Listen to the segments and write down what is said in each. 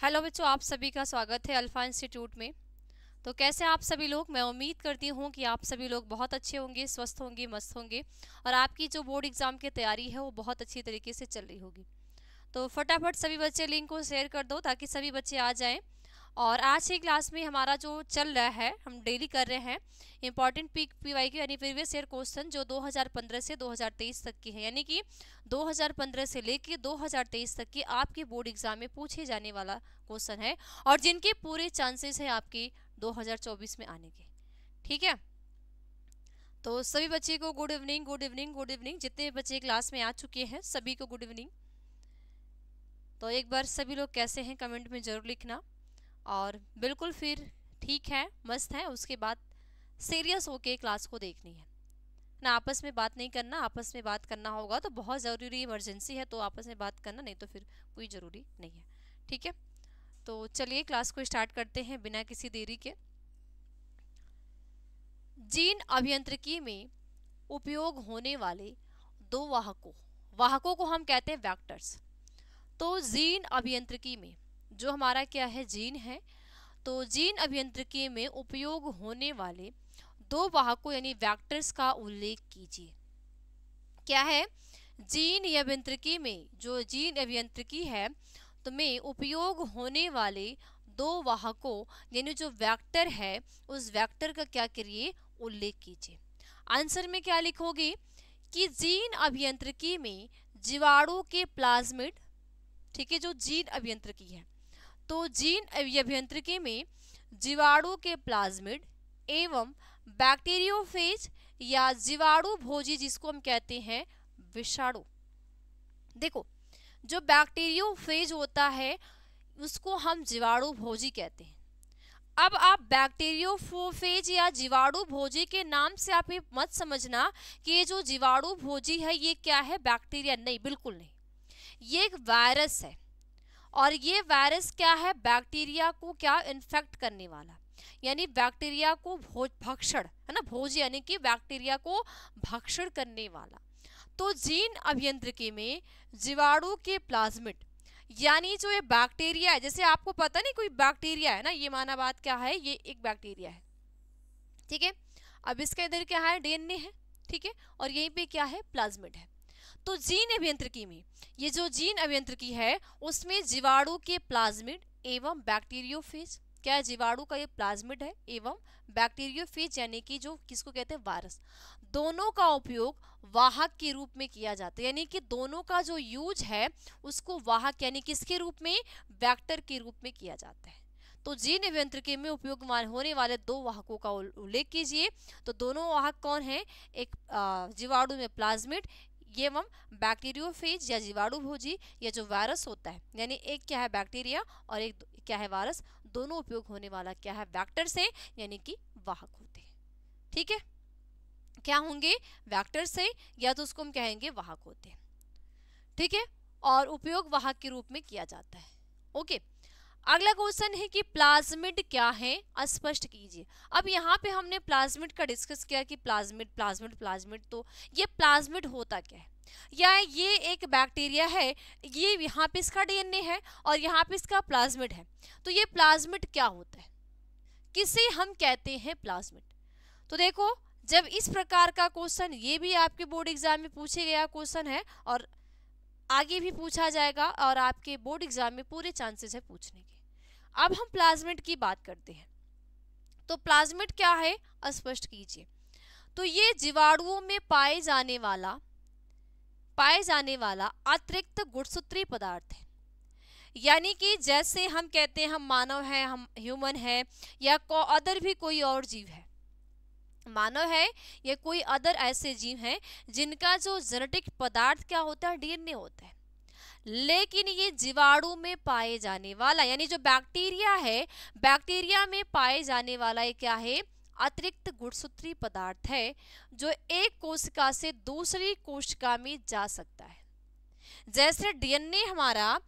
Hello बच्चों, आप सभी का स्वागत है अल्फा इंस्टीट्यूट में। तो कैसे आप सभी लोग? मैं उम्मीद करती हूँ कि आप सभी लोग बहुत अच्छे होंगे, स्वस्थ होंगे, मस्त होंगे और आपकी जो बोर्ड एग्जाम की तैयारी है वो बहुत अच्छी तरीके से चल रही होगी। तो फटाफट सभी बच्चे लिंक को शेयर कर दो ताकि सभी बच्चे आ जाएं। और आज की क्लास में हमारा जो चल रहा है, हम डेली कर रहे हैं इंपॉर्टेंट पीवाई के यानी प्रीवियस ईयर क्वेश्चन जो 2015 से 2023 तक की है, यानी कि 2015 से लेके 2023 तक की आपके बोर्ड एग्जाम में पूछे जाने वाला क्वेश्चन है और जिनके पूरे चांसेस है आपके 2024 में आने के। ठीक है, तो सभी बच्चे को good evening, good evening, good evening. जितने बच्चे क्लास में आ चुके हैं सभी को गुड इवनिंग। तो एक बार सभी लोग कैसे हैं कमेंट में ज़रूर लिखना। और बिल्कुल फिर ठीक है, मस्त है, उसके बाद सीरियस होके क्लास को देखनी है ना। आपस में बात नहीं करना, आपस में बात करना होगा तो बहुत ज़रूरी इमरजेंसी है तो आपस में बात करना, नहीं तो फिर कोई ज़रूरी नहीं है। ठीक है, तो चलिए क्लास को स्टार्ट करते हैं बिना किसी देरी के। जीन अभियांत्रिकी में उपयोग होने वाले दो वाहकों को हम कहते हैं वेक्टर्स। तो जीन अभियांत्रिकी में जो हमारा क्या है, जीन है, तो जीन अभियांत्रिकी में उपयोग होने वाले दो वाहकों यानी वेक्टर्स का उल्लेख कीजिए। क्या है? जीन अभियांत्रिकी में, जो जीन अभियांत्रिकी है तो में उपयोग होने वाले दो वाहकों यानी जो वेक्टर है उस वेक्टर का क्या करिए, उल्लेख कीजिए। आंसर में क्या लिखोगे कि जीन अभियांत्रिकी में जीवाणु के प्लाज्मिड, ठीक है, जो जीन अभियांत्रिकी है तो जीन अभियांत्रिकी में जीवाणु के प्लाज्मिड एवं बैक्टीरियोफेज या जीवाणु भोजी जिसको हम कहते हैं विषाणु। देखो, जो बैक्टीरियोफेज होता है उसको हम जीवाणु भोजी कहते हैं। अब आप बैक्टीरियोफेज या जीवाणु भोजी के नाम से आप ये मत समझना कि ये जो जीवाणु भोजी है ये क्या है, बैक्टीरिया। नहीं, बिल्कुल नहीं, ये एक वायरस है और ये वायरस क्या है, बैक्टीरिया को क्या इन्फेक्ट करने वाला, यानी बैक्टीरिया को भक्षण है ना, भोज यानी कि बैक्टीरिया को भक्षण करने वाला। तो जीन अभियांत्रिकी में जीवाणु के प्लाज्मिड यानी जो ये बैक्टीरिया है, जैसे आपको पता नहीं कोई बैक्टीरिया है ना, ये माना बात क्या है, ये एक बैक्टीरिया है। ठीक है, अब इसका इधर क्या है, डीएनए है, ठीक है, और यहीं पे क्या है, प्लाज्मिड है। तो जीन अभियांत्रिकी में ये जो जीन अभियांत्रिकी है उसमें जीवाणु के प्लाज्मिड एवं बैक्टीरियोफेज, क्या है, जीवाणु का ये प्लाज्मिड है एवं बैक्टीरियोफेज यानी कि जो किसको कहते हैं, वायरस, दोनों का उपयोग वाहक के रूप में किया जाता है। यानी कि दोनों का जो यूज है उसको वाहक यानी किसके रूप में, वेक्टर के रूप में किया जाता है। तो जीन अभियांत्रिकी में उपयोग होने वाले दो वाहकों का उल्लेख कीजिए। तो दोनों वाहक कौन है, एक जीवाणु में प्लाज्मिड एवं बैक्टीरियोफेज या जीवाणु भोजी या जो वायरस होता है, यानी एक क्या है बैक्टीरिया और एक क्या है वायरस, दोनों उपयोग होने वाला क्या है, वेक्टर से, यानी कि वाहक होते हैं। ठीक है, क्या होंगे, वेक्टर से या तो उसको हम कहेंगे वाहक होते हैं। ठीक है, और उपयोग वाहक के रूप में किया जाता है। ओके, अगला क्वेश्चन है कि प्लाज्मिड क्या है, स्पष्ट कीजिए। अब यहाँ पे हमने प्लाज्मिड का डिस्कस किया कि प्लाज्मिड प्लाज्मिड प्लाज्मिड, तो ये प्लाज्मिड होता क्या है, या ये एक बैक्टीरिया है, ये यहाँ पे इसका डीएनए है और यहाँ पे इसका प्लाज्मिड है, तो ये प्लाज्मिड क्या होता है, किसे हम कहते हैं प्लाज्मिड। तो देखो, जब इस प्रकार का क्वेश्चन, ये भी आपके बोर्ड एग्जाम में पूछे गया क्वेश्चन है और आगे भी पूछा जाएगा और आपके बोर्ड एग्जाम में पूरे चांसेस है पूछने के। अब हम प्लाज्मिड की बात करते हैं। तो प्लाज्मिड क्या है, स्पष्ट कीजिए। तो ये जीवाणुओं में पाए जाने वाला अतिरिक्त गुणसूत्री पदार्थ है। यानी कि जैसे हम कहते हैं हम मानव हैं, हम ह्यूमन है, या अदर भी कोई और जीव है, मानव है या कोई अदर ऐसे जीव हैं जिनका जो जेनेटिक पदार्थ क्या होता है, डीएनए होता है, लेकिन ये जीवाणु में पाए जाने वाला यानी जो बैक्टीरिया है, बैक्टीरिया में पाए जाने वाला ये क्या है, अतिरिक्त गुणसूत्री पदार्थ है जो एक कोशिका से दूसरी कोशिका में जा सकता है। जैसे डीएनए हमारा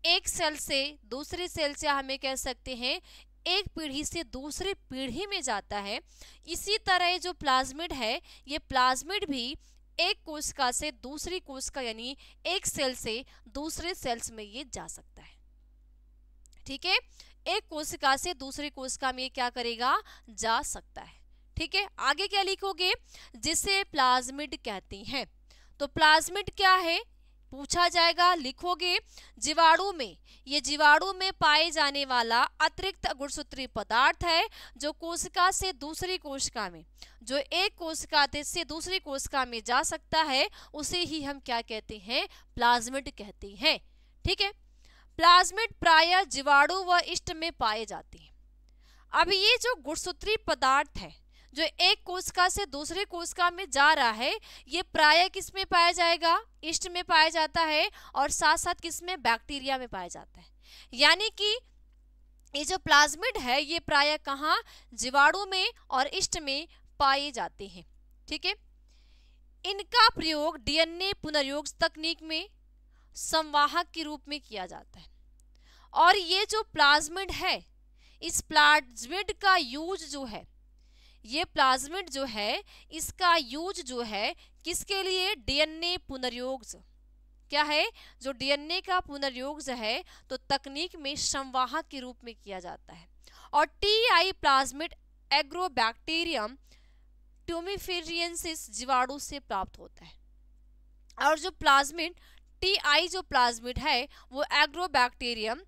एक सेल से दूसरे सेल से हमें कह सकते हैं एक पीढ़ी से दूसरी पीढ़ी में जाता है, इसी तरह जो प्लाज्मिड है ये प्लाज्मिड भी एक कोशिका से दूसरी कोशिका यानी एक सेल से दूसरे सेल्स में ये जा सकता है। ठीक है, एक कोशिका से दूसरी कोशिका में क्या करेगा, जा सकता है। ठीक है, आगे क्या लिखोगे, जिसे प्लाज्मिड कहते हैं। तो प्लाज्मिड क्या है पूछा जाएगा, लिखोगे जीवाणु में, ये जीवाणु में पाए जाने वाला अतिरिक्त गुणसूत्रीय पदार्थ है जो कोशिका से दूसरी कोशिका में, जो एक कोशिका से दूसरी कोशिका में जा सकता है, उसे ही हम क्या कहते हैं, प्लाज्मिड कहते हैं। ठीक है, प्लाज्मिड प्रायः जीवाणु व यीस्ट में पाए जाते हैं। अब ये जो गुणसूत्रीय पदार्थ है जो एक कोशिका से दूसरे कोशिका में जा रहा है, ये प्रायः किस में पाया जाएगा, यीस्ट में पाया जाता है, और साथ साथ किस में, बैक्टीरिया में पाया जाता है। यानी कि ये जो प्लाज्मिड है ये प्रायः कहाँ, जीवाणु में और यीस्ट में पाए जाते हैं। ठीक है, इनका प्रयोग डीएनए पुनर्योग तकनीक में संवाहक के रूप में किया जाता है। और ये जो प्लाज्मिड है, इस प्लाज्मिड का यूज जो है, ये प्लाज्मिड जो है इसका यूज जो है किसके लिए, डीएनए पुनर्योग, क्या है, जो डीएनए का पुनर्योग है तो तकनीक में संवाहक के रूप में किया जाता है। और टीआई प्लाज्मिड एग्रोबैक्टीरियम ट्यूमिफेरियंसिस जीवाणु से प्राप्त होता है। और जो प्लाज्मिड टीआई जो प्लाज्मिड है वो एग्रोबैक्टीरियम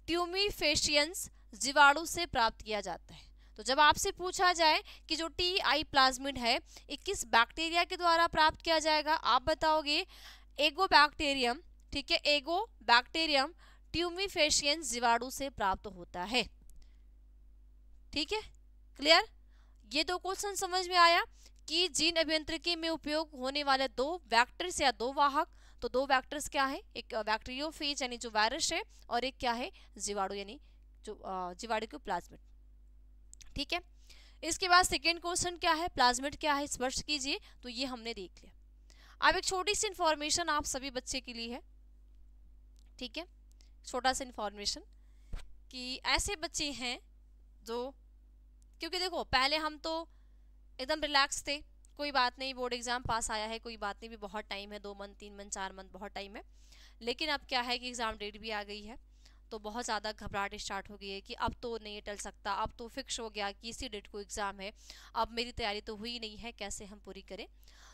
ट्यूमिफेशियंस जीवाणु से प्राप्त किया जाता है। तो जब आपसे पूछा जाए कि जो टीआई प्लाज्मिड है ये किस बैक्टीरिया के द्वारा प्राप्त किया जाएगा, आप बताओगे एगोबैक्टीरियम। ठीक है, एगोबैक्टीरियम ट्यूमिफेशियंस जीवाणु से प्राप्त होता है। ठीक है, क्लियर। ये दो क्वेश्चन समझ में आया कि जीन अभियांत्रिकी में उपयोग होने वाले दो वेक्टर्स या दो वाहक। तो दो वेक्टर्स क्या है, एक बैक्टीरियोफेज यानी जो वायरस है, और एक क्या है, जीवाणु यानी जो जीवाणु के प्लाज्मिड। ठीक है, इसके बाद सेकेंड क्वेश्चन क्या है, प्लाज्मिड क्या है, स्पष्ट कीजिए। तो ये हमने देख लिया। अब एक छोटी सी इंफॉर्मेशन आप सभी बच्चे के लिए है। ठीक है, छोटा सा इंफॉर्मेशन कि ऐसे बच्चे हैं जो, क्योंकि देखो पहले हम तो एकदम रिलैक्स थे, कोई बात नहीं, बोर्ड एग्जाम पास आया है, कोई बात नहीं, भी बहुत टाइम है, 2 मंथ 3 मंथ 4 मंथ बहुत टाइम है। लेकिन अब क्या है कि एग्जाम डेट भी आ गई है, तो बहुत ज़्यादा घबराहट स्टार्ट हो गई है कि अब तो नहीं टल सकता, अब तो फिक्स हो गया कि इसी डेट को एग्ज़ाम है, अब मेरी तैयारी तो हुई नहीं है, कैसे हम पूरी करें।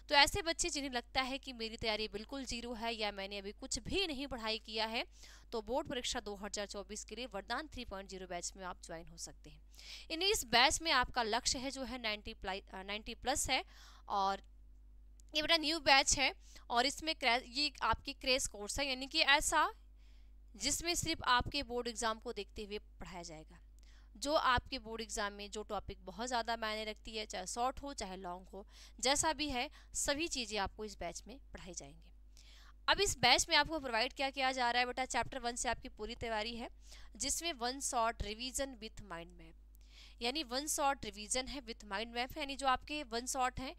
तो ऐसे बच्चे जिन्हें लगता है कि मेरी तैयारी बिल्कुल जीरो है या मैंने अभी कुछ भी नहीं पढ़ाई किया है, तो बोर्ड परीक्षा 2024 के लिए वरदान 3.0 बैच में आप ज्वाइन हो सकते हैं। इस बैच में आपका लक्ष्य है जो है 90 प्लस है, और ये बड़ा न्यू बैच है, और इसमें ये आपकी क्रेश कोर्स है, यानी कि ऐसा जिसमें सिर्फ आपके बोर्ड एग्जाम को देखते हुए पढ़ाया जाएगा। जो आपके बोर्ड एग्जाम में जो टॉपिक बहुत ज़्यादा मायने रखती है, चाहे शॉर्ट हो चाहे लॉन्ग हो, जैसा भी है, सभी चीज़ें आपको इस बैच में पढ़ाई जाएंगी। अब इस बैच में आपको प्रोवाइड क्या किया जा रहा है बेटा, चैप्टर 1 से आपकी पूरी तैयारी है, जिसमें 1 short revision with mind map, यानी 1 शॉर्ट रिवीजन है विथ माइंड मैप, यानी जो आपके 1 शॉर्ट है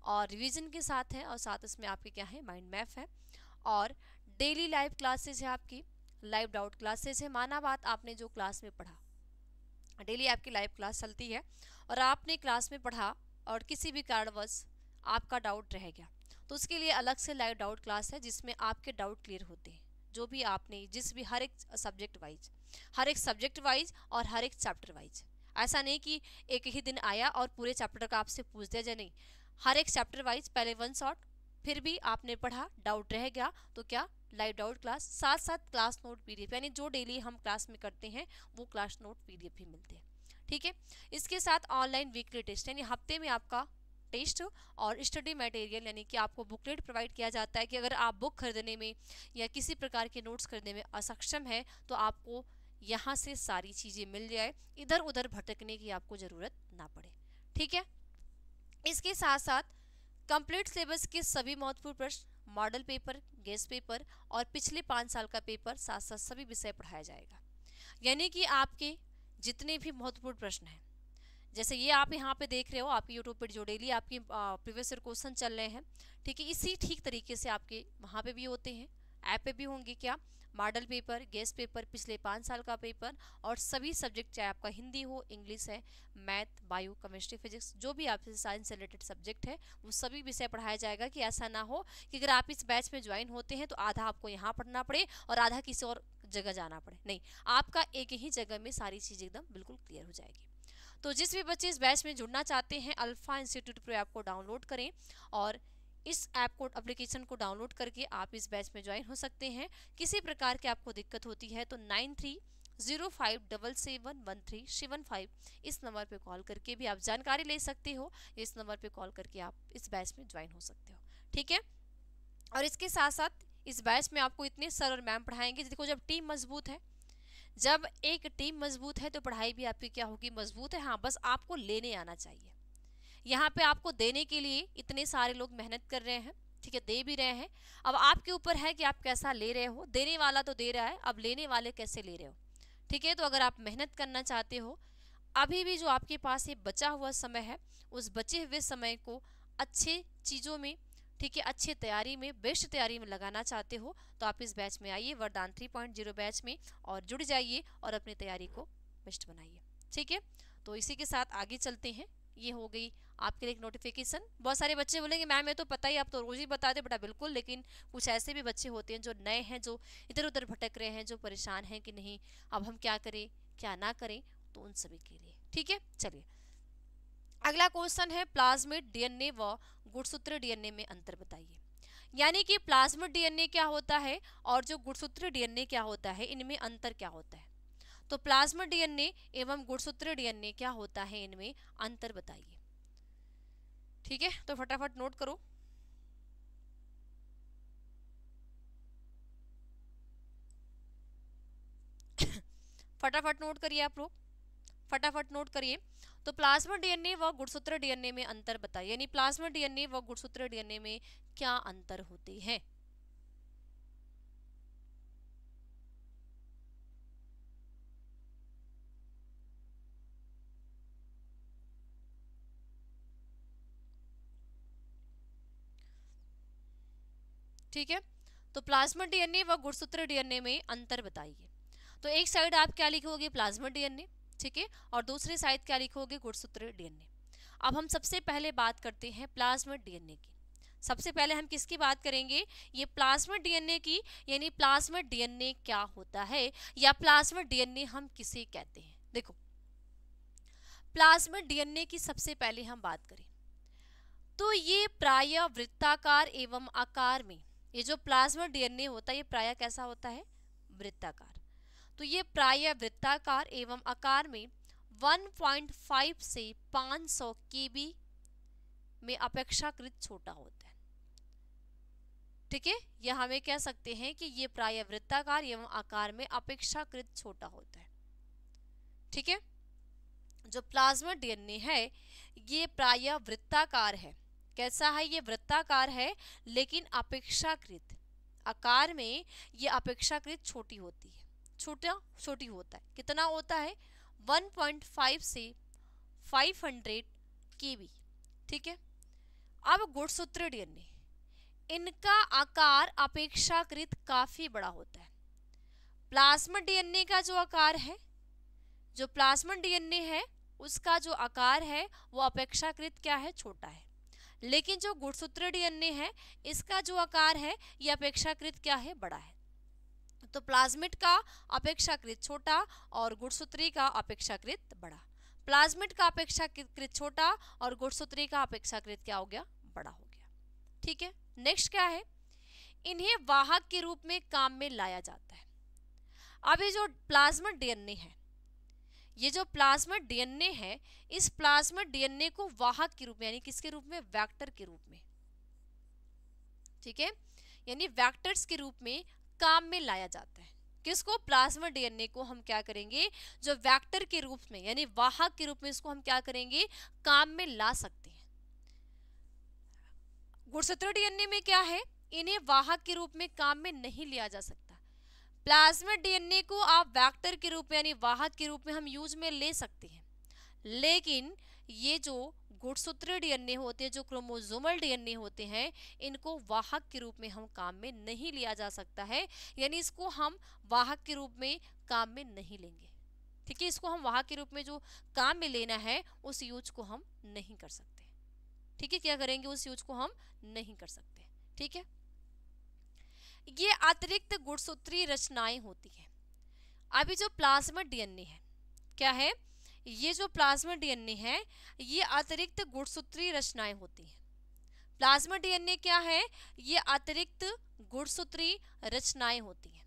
और रिवीजन के साथ है, और साथ इसमें आपके क्या है, माइंड मैप है। और डेली लाइव क्लासेज है, आपकी लाइव डाउट क्लासेस है। माना बात आपने जो क्लास में पढ़ा, डेली आपकी लाइव क्लास चलती है, और आपने क्लास में पढ़ा और किसी भी कारणवश आपका डाउट रह गया, तो उसके लिए अलग से लाइव डाउट क्लास है, जिसमें आपके डाउट क्लियर होते हैं, जो भी आपने जिस भी हर एक सब्जेक्ट वाइज और हर एक चैप्टर वाइज। ऐसा नहीं कि एक ही दिन आया और पूरे चैप्टर का आपसे पूछ दिया जाए, नहीं, हर एक चैप्टर वाइज पहले 1 शॉट, फिर भी आपने पढ़ा, डाउट रह गया तो क्या, लाइव डाउट क्लास, साथ साथ क्लास नोट पीडीएफ, यानी जो डेली हम क्लास में करते हैं वो क्लास नोट पीडीएफ भी मिलते हैं। ठीक है, इसके साथ ऑनलाइन वीकली टेस्ट, यानी हफ्ते में आपका टेस्ट, और स्टडी मटेरियल, यानी कि आपको बुकलेट प्रोवाइड किया जाता है कि अगर आप बुक खरीदने में या किसी प्रकार के नोट्स खरीदने में असक्षम है तो आपको यहाँ से सारी चीज़ें मिल जाए, इधर उधर भटकने की आपको ज़रूरत ना पड़े। ठीक है, इसके साथ साथ कंप्लीट सिलेबस के सभी महत्वपूर्ण प्रश्न, मॉडल पेपर, गेस्ट पेपर और पिछले 5 साल का पेपर, साथ साथ सभी विषय पढ़ाया जाएगा। यानी कि आपके जितने भी महत्वपूर्ण प्रश्न हैं, जैसे ये आप यहाँ पे देख रहे हो, आपके यूट्यूब पर जो डेली आपके प्रीवियस ईयर क्वेश्चन चल रहे हैं, ठीक है, इसी ठीक तरीके से आपके वहाँ पे भी होते हैं, ऐप पे भी होंगे। क्या, मॉडल पेपर, गेस्ट पेपर, पिछले 5 साल का पेपर, और सभी सब्जेक्ट, चाहे आपका हिंदी हो, इंग्लिश है, मैथ, बायो, केमिस्ट्री, फिजिक्स, जो भी आपसे साइंस से रिलेटेड सब्जेक्ट है, वो सभी विषय पढ़ाया जाएगा। कि ऐसा ना हो कि अगर आप इस बैच में ज्वाइन होते हैं तो आधा आपको यहाँ पढ़ना पड़े और आधा किसी और जगह जाना पड़े, नहीं, आपका एक ही जगह में सारी चीज़ एकदम बिल्कुल क्लियर हो जाएगी। तो जिस भी बच्चे इस बैच में जुड़ना चाहते हैं, अल्फा इंस्टीट्यूट प्रो ऐप को डाउनलोड करें और इस ऐप को, एप्लीकेशन को डाउनलोड करके आप इस बैच में ज्वाइन हो सकते हैं। किसी प्रकार की आपको दिक्कत होती है तो 9305771375 इस नंबर पे कॉल करके भी आप जानकारी ले सकते हो। इस नंबर पे कॉल करके आप इस बैच में ज्वाइन हो सकते हो, ठीक है। और इसके साथ साथ इस बैच में आपको इतने सर और मैम पढ़ाएंगे। देखो, जब टीम मजबूत है, जब एक टीम मजबूत है तो पढ़ाई भी आपकी क्या होगी, मजबूत है। हाँ, बस आपको लेने आना चाहिए। यहाँ पे आपको देने के लिए इतने सारे लोग मेहनत कर रहे हैं, ठीक है, दे भी रहे हैं। अब आपके ऊपर है कि आप कैसा ले रहे हो। देने वाला तो दे रहा है, अब लेने वाले कैसे ले रहे हो, ठीक है। तो अगर आप मेहनत करना चाहते हो, अभी भी जो आपके पास ये बचा हुआ समय है, उस बचे हुए समय को अच्छे चीज़ों में, ठीक है, अच्छी तैयारी में, बेस्ट तैयारी में लगाना चाहते हो तो आप इस बैच में आइए, वरदान 3.0 बैच में, और जुड़ जाइए और अपनी तैयारी को बेस्ट बनाइए, ठीक है। तो इसी के साथ आगे चलते हैं। ये हो गई आपके लिए एक नोटिफिकेशन। बहुत सारे बच्चे बोलेंगे मैम ये तो पता ही, आप तो रोज ही बता दे बेटा। बिल्कुल, लेकिन कुछ ऐसे भी बच्चे होते हैं जो नए हैं, जो इधर उधर भटक रहे हैं, जो परेशान हैं कि नहीं अब हम क्या करें क्या ना करें, तो उन सभी के लिए, ठीक है। चलिए, अगला क्वेश्चन है प्लाज्मिड डीएनए व गुणसूत्र डीएनए में अंतर बताइए। यानी कि प्लाज्मिड डीएनए क्या होता है और जो गुणसूत्र डीएनए क्या होता है, इनमें अंतर क्या होता है। तो प्लाज्मिड डीएनए एवं गुणसूत्र डीएनए क्या होता है, इनमें अंतर बताइए, ठीक है। तो फटाफट नोट करो। फटाफट नोट करिए आप लोग, फटाफट नोट करिए। तो प्लाज्मिड डीएनए व गुणसूत्र डीएनए में अंतर बताइए, यानी प्लाज्मिड डीएनए व गुणसूत्र डीएनए में क्या अंतर होते हैं। ठीक है, तो प्लाज्मिड डीएनए व गुणसूत्र डीएनए में अंतर बताइए। तो एक साइड आप क्या लिखोगे, प्लाज्मिड डीएनए, ठीक है, और दूसरी साइड क्या लिखोगे, गुणसूत्र डीएनए। अब हम सबसे पहले बात करते हैं प्लाज्मिड डीएनए की। सबसे पहले हम किसकी बात करेंगे, ये प्लाज्मिड डीएनए की। यानी प्लाज्मिड डीएनए क्या होता है या प्लाज्मिड डीएनए हम किसे कहते हैं। देखो, प्लाज्मिड डीएनए की सबसे पहले हम बात करें तो ये प्रायः वृत्ताकार एवं आकार में, ये जो प्लाज्मिड डीएनए होता है ये प्रायः कैसा होता है, वृत्ताकार। तो ये प्रायः वृत्ताकार एवं आकार में 1.5 से 500 केबी में अपेक्षाकृत छोटा होता है, ठीक है। यह हमें कह सकते हैं कि ये प्रायः वृत्ताकार एवं आकार में अपेक्षाकृत छोटा होता है, ठीक है। जो प्लाज्मिड डीएनए है ये प्रायः वृत्ताकार है। कैसा है, ये वृत्ताकार है, लेकिन अपेक्षाकृत आकार में ये अपेक्षाकृत छोटी होती है, छोटी होता है। कितना होता है, 1.5 से 500 केबी, ठीक है। अब गुणसूत्र डीएनए, इनका आकार अपेक्षाकृत काफी बड़ा होता है। प्लाज्मिड डीएनए का जो आकार है, जो प्लाज्मिड डीएनए है उसका जो आकार है वो अपेक्षाकृत क्या है, छोटा है। लेकिन जो गुणसूत्र डीएनए है इसका जो आकार है ये अपेक्षाकृत क्या है, बड़ा है। तो प्लाज्मिड का अपेक्षाकृत छोटा और गुणसूत्री का अपेक्षाकृत बड़ा। प्लाज्मिड का अपेक्षाकृत छोटा और गुणसूत्री का अपेक्षाकृत क्या हो गया, बड़ा हो गया, ठीक है। नेक्स्ट क्या है, इन्हें वाहक के रूप में काम में लाया जाता है। अब ये जो प्लाज्मिड डीएनए है, ये जो प्लाज्मिड डीएनए है, इस प्लाज्मिड डीएनए को वाहक के रूप में, यानी किसके रूप में, वेक्टर के रूप में, ठीक है, यानी वेक्टर्स के रूप में काम में लाया जाता है। किसको, प्लाज्मिड डीएनए को हम क्या करेंगे, जो वेक्टर के रूप में यानी वाहक के रूप में इसको हम क्या करेंगे, काम में ला सकते हैं। गुणसूत्र डीएनए में क्या है, इन्हें वाहक के रूप में काम में नहीं लिया जा सकता। प्लाज्मिड डीएनए को आप वेक्टर के रूप में यानी वाहक के रूप में हम यूज में ले सकते हैं, लेकिन ये जो गुणसूत्र डीएनए होते हैं, जो क्रोमोसोमल डीएनए होते हैं, इनको वाहक के रूप में हम काम में नहीं लिया जा सकता है। यानी इसको हम वाहक के रूप में काम में नहीं लेंगे, ठीक है। इसको हम वाहक के रूप में जो काम में लेना है उस यूज को हम नहीं कर सकते, ठीक है। क्या करेंगे, उस यूज को हम नहीं कर सकते, ठीक है। ये अतिरिक्त गुणसूत्रीय रचनाएं होती हैं। अभी जो प्लाज्मिड डीएनए है क्या है, ये जो प्लाज्मिड डीएनए है ये अतिरिक्त गुणसूत्रीय रचनाएं होती हैं। प्लाज्मिड डीएनए क्या है, ये अतिरिक्त गुणसूत्रीय रचनाएं होती हैं।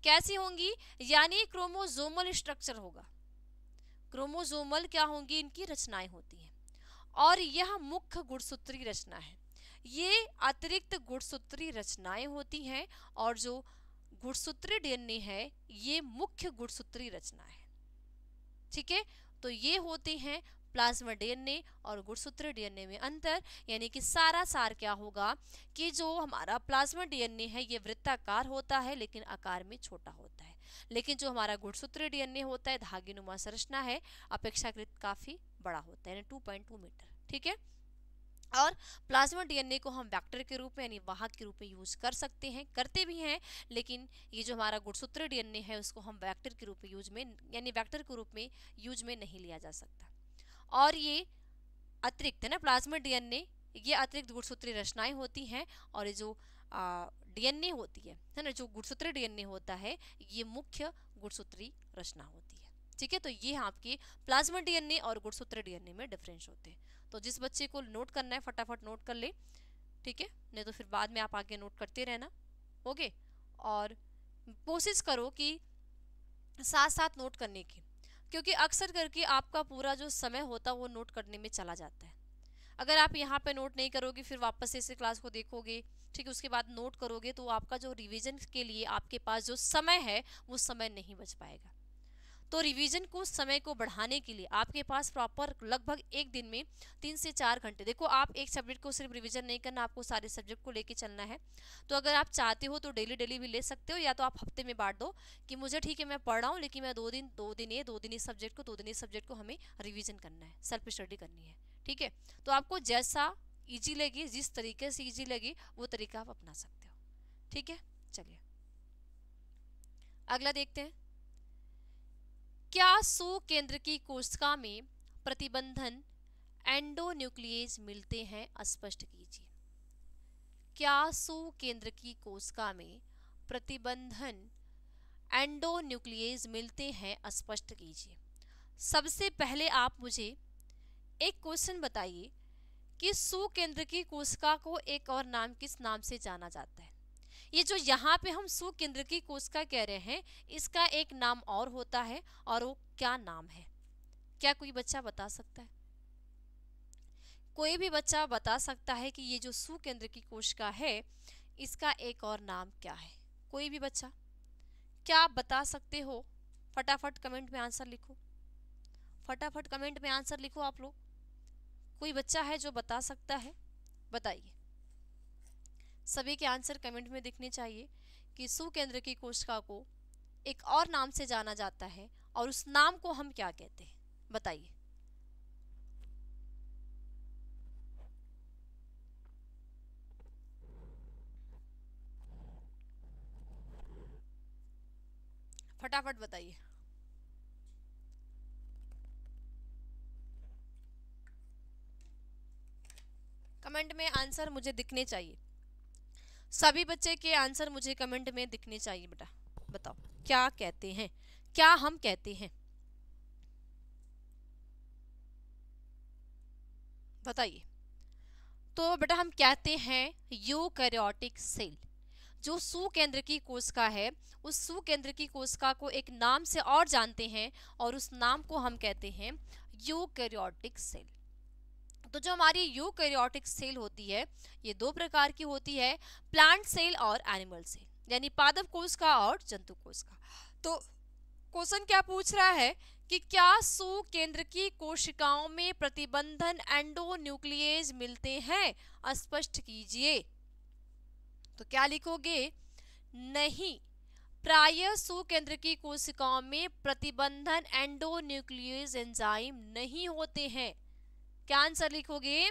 कैसी होंगी, यानी क्रोमोसोमल स्ट्रक्चर होगा, क्रोमोसोमल क्या होंगी, इनकी रचनाएं होती हैं। और यह मुख्य गुणसूत्रीय रचना है, ये अतिरिक्त गुणसूत्रीय रचनाएं होती हैं। और जो गुणसूत्रीय डीएनए है ये मुख्य गुणसूत्रीय रचना है। ठीक है, तो ये होते हैं प्लाज्मिड डीएनए और गुणसूत्रीय डीएनए में अंतर। यानी कि सारा सार क्या होगा कि जो हमारा प्लाज्मिड डीएनए है ये वृत्ताकार होता है लेकिन आकार में छोटा होता है, लेकिन जो हमारा गुणसूत्रीय डीएनए होता है धागेनुमा संरचना है, अपेक्षाकृत काफी बड़ा होता है, यानी 2.2 मीटर। ठीक है, और प्लाज्मिड डीएनए को हम वेक्टर के रूप में यानी वाहक के रूप में यूज कर सकते हैं, करते भी हैं, लेकिन ये जो हमारा गुणसूत्रीय डीएनए है उसको हम वेक्टर के रूप में यूज में यानी वेक्टर के रूप में यूज में नहीं लिया जा सकता। और ये अतिरिक्त है ना, प्लाज्मिड डीएनए ये अतिरिक्त गुणसूत्रीय रचनाएं होती हैं, और ये जो डीएनए होती है ना, जो गुणसूत्रीय डीएनए होता है ये मुख्य गुणसूत्रीय रचना होती है। ठीक है, तो ये आपके प्लाज्मिड डीएनए और गुणसूत्रीय डीएनए में डिफरेंस होते हैं। तो जिस बच्चे को नोट करना है फटाफट नोट कर ले, ठीक है, नहीं तो फिर बाद में आप आगे नोट करते रहना। ओके, और कोशिश करो कि साथ साथ नोट करने की, क्योंकि अक्सर करके आपका पूरा जो समय होता है वो नोट करने में चला जाता है। अगर आप यहाँ पे नोट नहीं करोगे फिर वापस से इस क्लास को देखोगे, ठीक है, उसके बाद नोट करोगे तो आपका जो रिवीजन के लिए आपके पास जो समय है वो समय नहीं बच पाएगा। तो रिवीजन को समय को बढ़ाने के लिए आपके पास प्रॉपर लगभग एक दिन में 3 से 4 घंटे, देखो आप एक सब्जेक्ट को सिर्फ रिवीजन नहीं करना, आपको सारे सब्जेक्ट को लेके चलना है। तो अगर आप चाहते हो तो डेली डेली भी ले सकते हो, या तो आप हफ्ते में बांट दो कि मुझे ठीक है मैं पढ़ रहा हूँ लेकिन मैं 2 दिन इस सब्जेक्ट को हमें रिविजन करना है, सेल्फ स्टडी करनी है। ठीक है, तो आपको जैसा ईजी लगे, जिस तरीके से ईजी लगे वो तरीका आप अपना सकते हो। ठीक है, चलिए अगला देखते हैं। क्या सुकेंद्रकी कोशिका में प्रतिबंधन एंडोन्यूक्लियेज मिलते हैं, स्पष्ट कीजिए। क्या सुकेंद्रकी कोशिका में प्रतिबंधन एंडोन्यूक्लियेज मिलते हैं, स्पष्ट कीजिए। सबसे पहले आप मुझे एक क्वेश्चन बताइए कि सुकेंद्रकी कोशिका को एक और नाम किस नाम से जाना जाता है। ये जो यहाँ पे हम सुकेंद्रकी कोशिका कह रहे हैं इसका एक नाम और होता है, और वो क्या नाम है? क्या कोई बच्चा बता सकता है? कोई भी बच्चा बता सकता है कि ये जो सुकेंद्रकी कोशिका है इसका एक और नाम क्या है? कोई भी बच्चा, क्या आप बता सकते हो? फटाफट कमेंट में आंसर लिखो, फटाफट कमेंट में आंसर लिखो आप लोग। कोई बच्चा है जो बता सकता है? बताइए, सभी के आंसर कमेंट में दिखने चाहिए कि सुकेंद्रकी कोशिका को एक और नाम से जाना जाता है और उस नाम को हम क्या कहते हैं, बताइए। फटाफट बताइए। कमेंट में आंसर मुझे दिखने चाहिए, सभी बच्चे के आंसर मुझे कमेंट में दिखने चाहिए। बेटा बताओ क्या कहते हैं, क्या हम कहते हैं, बताइए। तो बेटा हम कहते हैं यूकैरियोटिक सेल। जो सुकेंद्रकी कोशिका है उस सुकेंद्रकी कोशिका को एक नाम से और जानते हैं और उस नाम को हम कहते हैं यूकैरियोटिक सेल। तो जो हमारी यूकैरियोटिक सेल होती है ये दो प्रकार की होती है, प्लांट सेल और एनिमल सेल, यानी पादप कोशिका और जंतु कोशिका। तो क्वेश्चन क्या पूछ रहा है कि क्या सुकेंद्रकी कोशिकाओं में प्रतिबंधन एंडोन्यूक्लियेज मिलते हैं, स्पष्ट कीजिए। तो क्या लिखोगे? नहीं, प्रायः सुकेंद्रकी कोशिकाओं में प्रतिबंधन एंडोन्यूक्लियेज एंजाइम नहीं होते हैं। क्या आंसर लिखोगे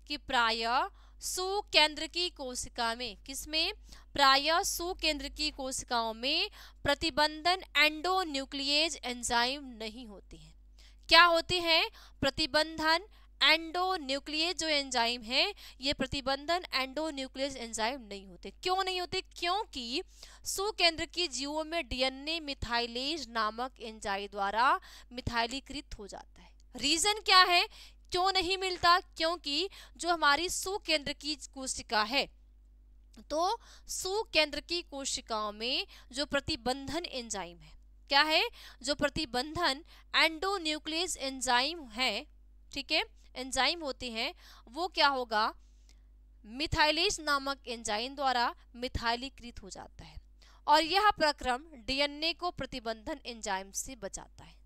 कि प्रायः सुकेंद्रकी कोशिका में, किसमें? प्रायः सुकेंद्रकी कोशिकाओं में प्रतिबंधन एंडोन्यूक्लियेज एंजाइम नहीं होती हैं। क्या होते हैं? प्रतिबंधन एंडोन्यूक्लियस जो एंजाइम है ये प्रतिबंधन एंडोन्यूक्लियस एंजाइम नहीं होते। क्यों नहीं होते? क्योंकि सुकेंद्रकीय जीवों में डीएनए मिथाइलेज नामक एंजाइम द्वारा मिथाइलीकृत हो जाता है। रीजन क्या है क्यों नहीं मिलता? क्योंकि जो हमारी सुकेंद्रकीय कोशिका है, तो सुकेंद्रकीय कोशिकाओं में जो प्रतिबंधन एंजाइम है, क्या है? जो प्रतिबंधन एंडोन्यूक्लियस एंजाइम है, ठीक है, एंजाइम होते हैं, वो क्या होगा? मिथाइलेज नामक एंजाइम द्वारा मिथाइलीकृत हो जाता है और यह प्रक्रम डीएनए को प्रतिबंधन एंजाइम से बचाता है।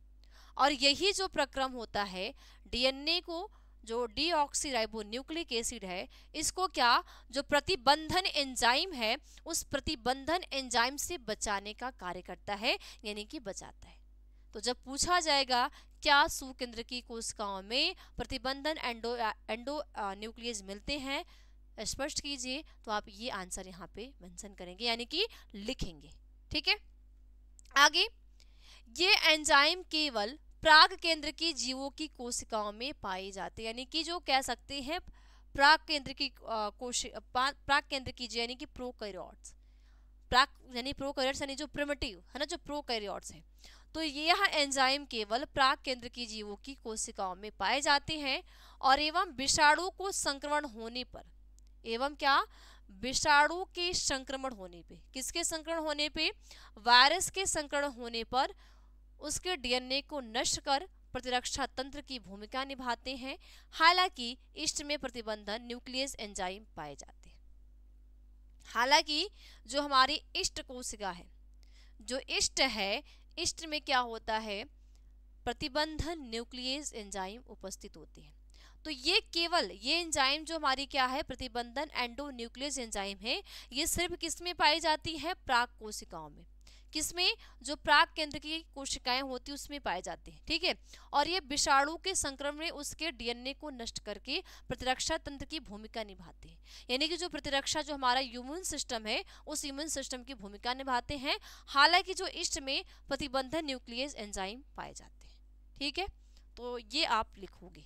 और यही जो प्रक्रम होता है डीएनए को, जो डीऑक्सीराइबोन्यूक्लिक एसिड है, इसको क्या, जो प्रतिबंधन एंजाइम है उस प्रतिबंधन एंजाइम से बचाने का कार्य करता है, यानी कि बचाता है। तो जब पूछा जाएगा क्या सुकेंद्रकीय कोशिकाओं में प्रतिबंधन एंडोन्यूक्लियस मिलते हैं, स्पष्ट कीजिए, तो आप ये आंसर यहाँ पे मेंशन करेंगे, यानी कि लिखेंगे। ठीक है, आगे, ये एंजाइम केवल प्राग केंद्र की जीवों की कोशिकाओं में पाए जाते हैं, यानी कि जो कह सकते हैं प्राग केंद्र की प्राग केंद्र की, यानी कि प्रोकैरियोट्स, प्राग यानी प्रोकैरियोट्स यानी जो प्रिमिटिव है ना, जो प्रोकैरियोट्स हैं, तो यह एंजाइम केवल प्राग केंद्र की जीवों की कोशिकाओं में पाए जाते हैं और एवं विषाणु को संक्रमण होने पर, एवं क्या, विषाणु के संक्रमण होने पे, किसके संक्रमण होने पे? वायरस के संक्रमण होने पर उसके डीएनए को नष्ट कर प्रतिरक्षा तंत्र की भूमिका निभाते हैं। हालांकि इष्ट में प्रतिबंधन न्यूक्लियस एंजाइम पाए जाते हैं। हालांकि जो हमारी इष्ट कोशिका है, जो इष्ट है, इष्ट में क्या होता है? प्रतिबंधन न्यूक्लियस एंजाइम उपस्थित होते हैं। तो ये केवल ये एंजाइम जो हमारी क्या है, प्रतिबंधन एंडोन्यूक्लियस एंजाइम है, ये सिर्फ किस में पाई जाती है? प्राग कोशिकाओं में। किसमें? जो प्राग केंद्र की कोशिकाएं होती उसमें पाए जाते हैं। ठीक है, और ये विषाणु के संक्रमण में उसके डीएनए को नष्ट करके प्रतिरक्षा तंत्र की भूमिका निभाते हैं, यानी कि जो प्रतिरक्षा, जो हमारा इम्यून सिस्टम है, उस इम्यून सिस्टम की भूमिका निभाते हैं। हालांकि जो इष्ट में प्रतिबंधन न्यूक्लियस एंजाइम पाए जाते हैं। ठीक है, तो ये आप लिखोगे,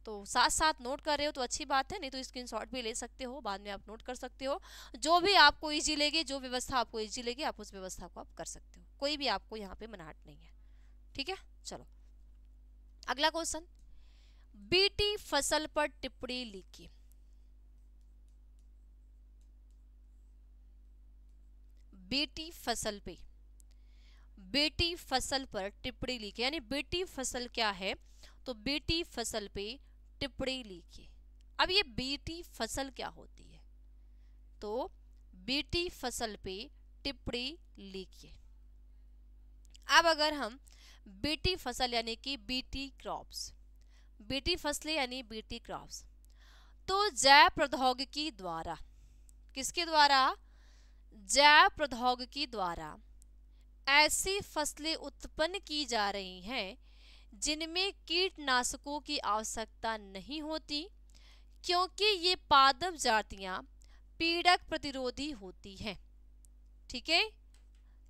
तो साथ साथ नोट कर रहे हो तो अच्छी बात है, नहीं तो स्क्रीनशॉट भी ले सकते हो, बाद में आप नोट कर सकते हो। जो भी आपको इजी लगे, जो व्यवस्था आपको इजी लगे, आप उस व्यवस्था को आप कर सकते हो, कोई भी आपको यहाँ पे मनाहट नहीं है। ठीक है, चलो अगला क्वेश्चन, बीटी फसल पर टिप्पणी लिखिए। बीटी फसल पे, बेटी फसल पर टिप्पणी लिखिए, यानी बेटी फसल क्या है? तो बेटी फसल पे टिप्पणी लिखिए। अब ये बेटी फसल क्या होती है? तो बेटी फसल पे टिप्पणी लिखिए। अब अगर हम बेटी फसल यानी कि बीटी क्रॉप्स, बेटी फसलें यानी बीटी क्रॉप्स, तो जैव प्रौद्योगिकी द्वारा, किसके द्वारा? जैव प्रौद्योगिकी द्वारा ऐसी फसलें उत्पन्न की जा रही हैं जिनमें कीटनाशकों की आवश्यकता नहीं होती, क्योंकि ये पादप जातियां पीड़क प्रतिरोधी होती हैं। ठीक है,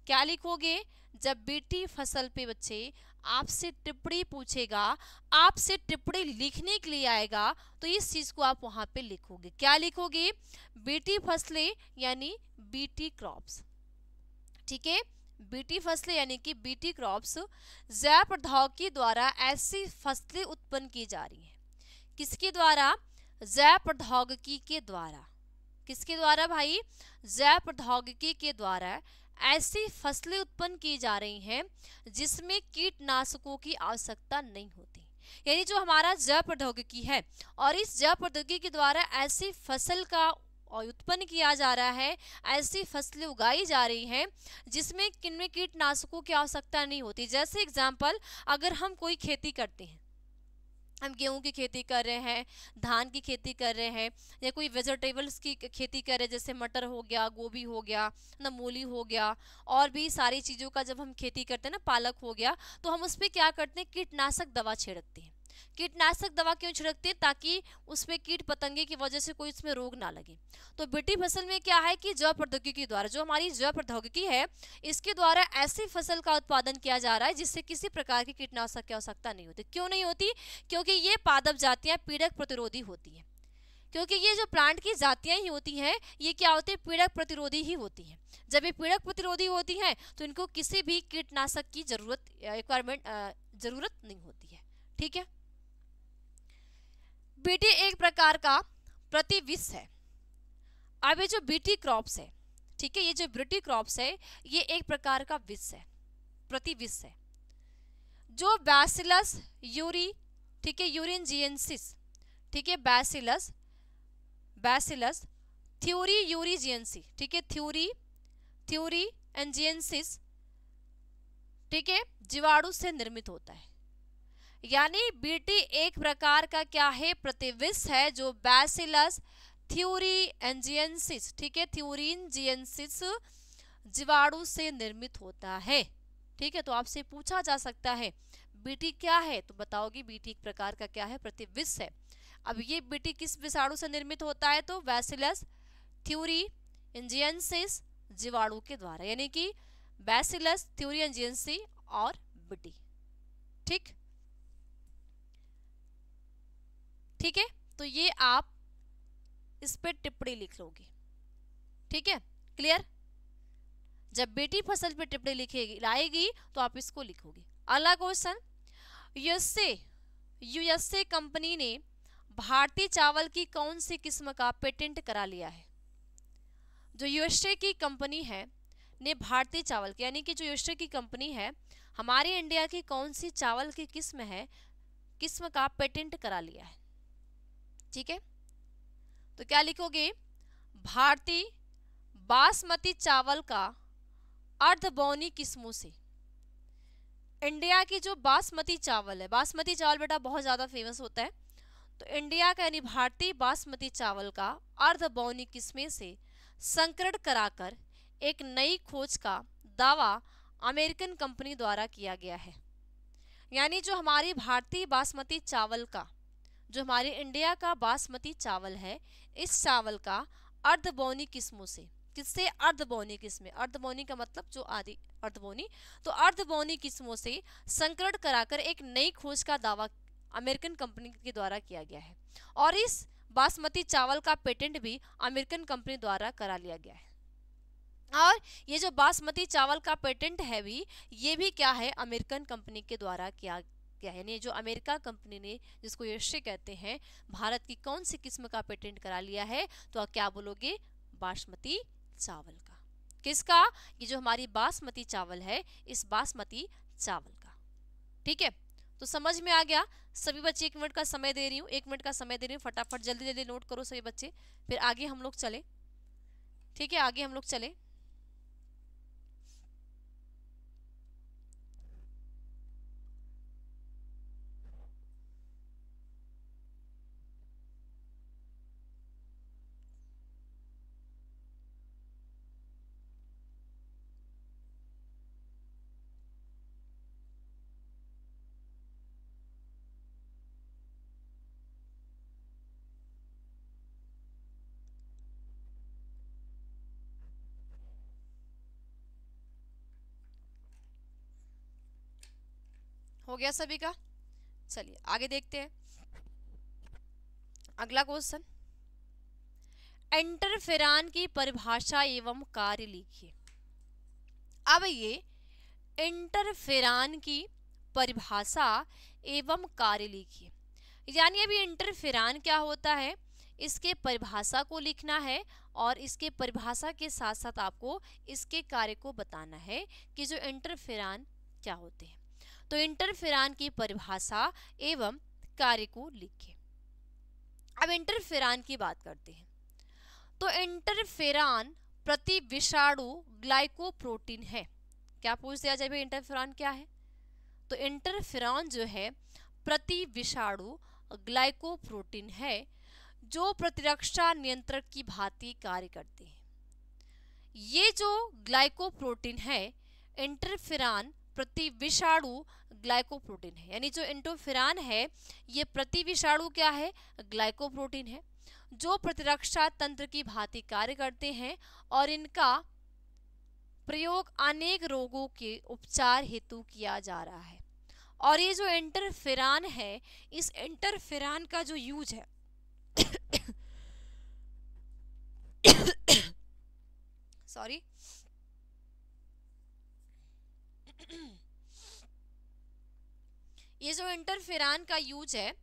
क्या लिखोगे? जब बेटी फसल पे बच्चे आपसे टिप्पणी पूछेगा, आपसे टिप्पणी लिखने के लिए आएगा, तो इस चीज को आप वहां पे लिखोगे। क्या लिखोगे? बेटी फसलें यानी बीटी क्रॉप्स। ठीक है, बीटी फसलें यानी कि बीटी क्रॉप्स जैव प्रौद्योगिकी द्वारा ऐसी फसलें उत्पन्न की जा रही हैं। किसके द्वारा? जैव प्रौद्योगिकी के द्वारा। किसके द्वारा भाई? जैव प्रौद्योगिकी के द्वारा ऐसी फसलें उत्पन्न की जा रही हैं जिसमें कीटनाशकों की आवश्यकता नहीं होती, यानी जो हमारा जैव प्रौद्योगिकी है और इस जैव प्रौद्योगिकी के द्वारा ऐसी फसल का उत्पन्न किया जा रहा है, ऐसी फसलें उगाई जा रही हैं जिसमें किनमें कीटनाशकों की आवश्यकता नहीं होती। जैसे एग्जांपल, अगर हम कोई खेती करते हैं, हम गेहूं की खेती कर रहे हैं, धान की खेती कर रहे हैं, या कोई वेजिटेबल्स की खेती कर रहे हैं, जैसे मटर हो गया, गोभी हो गया ना, मूली हो गया, और भी सारी चीज़ों का जब हम खेती करते हैं ना, पालक हो गया, तो हम उस पर क्या करते हैं? कीटनाशक दवा छिड़कते हैं। कीटनाशक दवा क्यों छिड़कते हैं? ताकि उसमें कीट पतंगे की वजह से कोई उसमें रोग ना लगे। तो बीटी फसल में क्या है कि जैव प्रौद्योगिकी द्वारा, जो हमारी जैव प्रौद्योगिकी है, इसके द्वारा ऐसी फसल का उत्पादन किया जा रहा है जिससे किसी प्रकार की कीटनाशक की आवश्यकता नहीं होती। क्यों नहीं होती? क्योंकि ये पादप जातियां पीड़क प्रतिरोधी होती हैं। क्योंकि ये जो प्लांट की जातियां ही होती हैं, ये क्या होती है? पीड़क प्रतिरोधी ही होती हैं। जब ये पीड़क प्रतिरोधी होती हैं तो इनको किसी भी कीटनाशक की जरूरत नहीं होती है। ठीक है। बीटी एक प्रकार का प्रतिविष है। अब ये जो बीटी क्रॉप्स है, ठीक है, ये जो बीटी क्रॉप्स है, ये एक प्रकार का विष है, प्रतिविष है, जो बैसिलस यूरी, ठीक है, यूरिनजिएंसिस, ठीक है, बैसिलस थ्योरी यूरिजिएंसी, ठीक है, थ्योरी एंजिएंसिस, ठीक है, जीवाणु से निर्मित होता है। यानी बीटी एक प्रकार का क्या है? प्रतिविष है, जो बैसिलस थ्योरी एंजिएंसिस, ठीक है, थ्योरिनजिएंसिस जीवाणु से निर्मित होता है। ठीक है। तो आपसे पूछा जा सकता है बीटी क्या है, तो बताओगी बीटी एक प्रकार का क्या है? प्रतिविष है। अब ये बीटी किस विषाणु से निर्मित होता है? तो बैसिलस थ्योरी एंजिएंसिस जीवाणु के द्वारा, यानी कि बैसिलस थ्योरी एंजिएंसी और बीटी। ठीक है। तो ये आप इस पे टिप्पणी लिख लोगे। ठीक है, क्लियर? जब बेटी फसल पे टिप्पणी लिखेगी लाएगी तो आप इसको लिखोगे। अगला क्वेश्चन, यूएसए कंपनी ने भारतीय चावल की कौन सी किस्म का पेटेंट करा लिया है? जो यूएसए की कंपनी है ने भारतीय चावल की, यानी कि जो यूएसए की कंपनी है, हमारी इंडिया की कौन सी चावल की किस्म का पेटेंट करा लिया है? ठीक है। तो क्या लिखोगे? भारतीय बासमती चावल का अर्धबौनी किस्मों से। इंडिया की जो बासमती चावल है, बासमती चावल बेटा बहुत ज्यादा फेमस होता है, तो इंडिया का यानी भारतीय बासमती चावल का अर्धबौनी किस्में से संकरण कराकर एक नई खोज का दावा अमेरिकन कंपनी द्वारा किया गया है। यानी जो हमारी भारतीय बासमती चावल का, जो हमारे इंडिया का बासमती चावल है, इस चावल का अर्धबौनी किस्मों से, किससे? अर्धबौनी किस्में, अर्धबौनी का मतलब जो आदि अर्धबौनी, तो अर्धबौनी किस्मों से संकरण कराकर एक नई खोज का दावा अमेरिकन कंपनी के द्वारा किया गया है। और इस बासमती चावल का पेटेंट भी अमेरिकन कंपनी द्वारा करा लिया गया है। और ये जो बासमती चावल का पेटेंट है भी, ये भी क्या है? अमेरिकन कंपनी के द्वारा किया गया है। यानी जो अमेरिका कंपनी ने, जिसको यूएसए कहते हैं, भारत की कौन सी किस्म का पेटेंट करा लिया है? तो आप क्या बोलोगे? बासमती चावल का। किसका? ये जो हमारी बासमती चावल है, इस बासमती चावल का। ठीक है, तो समझ में आ गया? सभी बच्चे 1 मिनट का समय दे रही हूँ, 1 मिनट का समय दे रही हूँ, फटाफट जल्दी जल्दी नोट करो सभी बच्चे, फिर आगे हम लोग चले। ठीक है, आगे हम लोग चले। हो गया सभी का? चलिए आगे देखते हैं। अगला क्वेश्चन, इंटरफेरॉन की परिभाषा एवं कार्य लिखिए। अब ये इंटरफेरॉन की परिभाषा एवं कार्य लिखिए। यानी अभी इंटरफेरॉन क्या होता है, इसके परिभाषा को लिखना है, और इसके परिभाषा के साथ साथ आपको इसके कार्य को बताना है कि जो इंटरफेरॉन क्या होते हैं। तो इंटरफेरॉन की परिभाषा एवं कार्य को लिखिए। अब इंटरफेरॉन की बात करते हैं। तो इंटरफेरॉन प्रति विषाणु ग्लाइकोप्रोटीन है। क्या पूछ दिया जाए भाई इंटरफेरॉन क्या है? तो इंटरफेरॉन जो है प्रति विषाणु ग्लाइकोप्रोटीन है, जो प्रतिरक्षा नियंत्रक की भांति कार्य करते हैं। ये जो ग्लाइकोप्रोटीन है, इंटरफेरॉन प्रतिविषाणु ग्लाइकोप्रोटीन है। यानी जो इंटरफेरॉन है ये प्रतिविषाणु क्या है, ग्लाइकोप्रोटीन है, जो प्रतिरक्षा तंत्र की भांति कार्य करते हैं और इनका प्रयोग अनेक रोगों के उपचार हेतु किया जा रहा है। और ये जो इंटरफेरॉन है, इस इंटरफेरॉन का जो यूज है सॉरी ये जो इंटरफेरॉन का यूज है,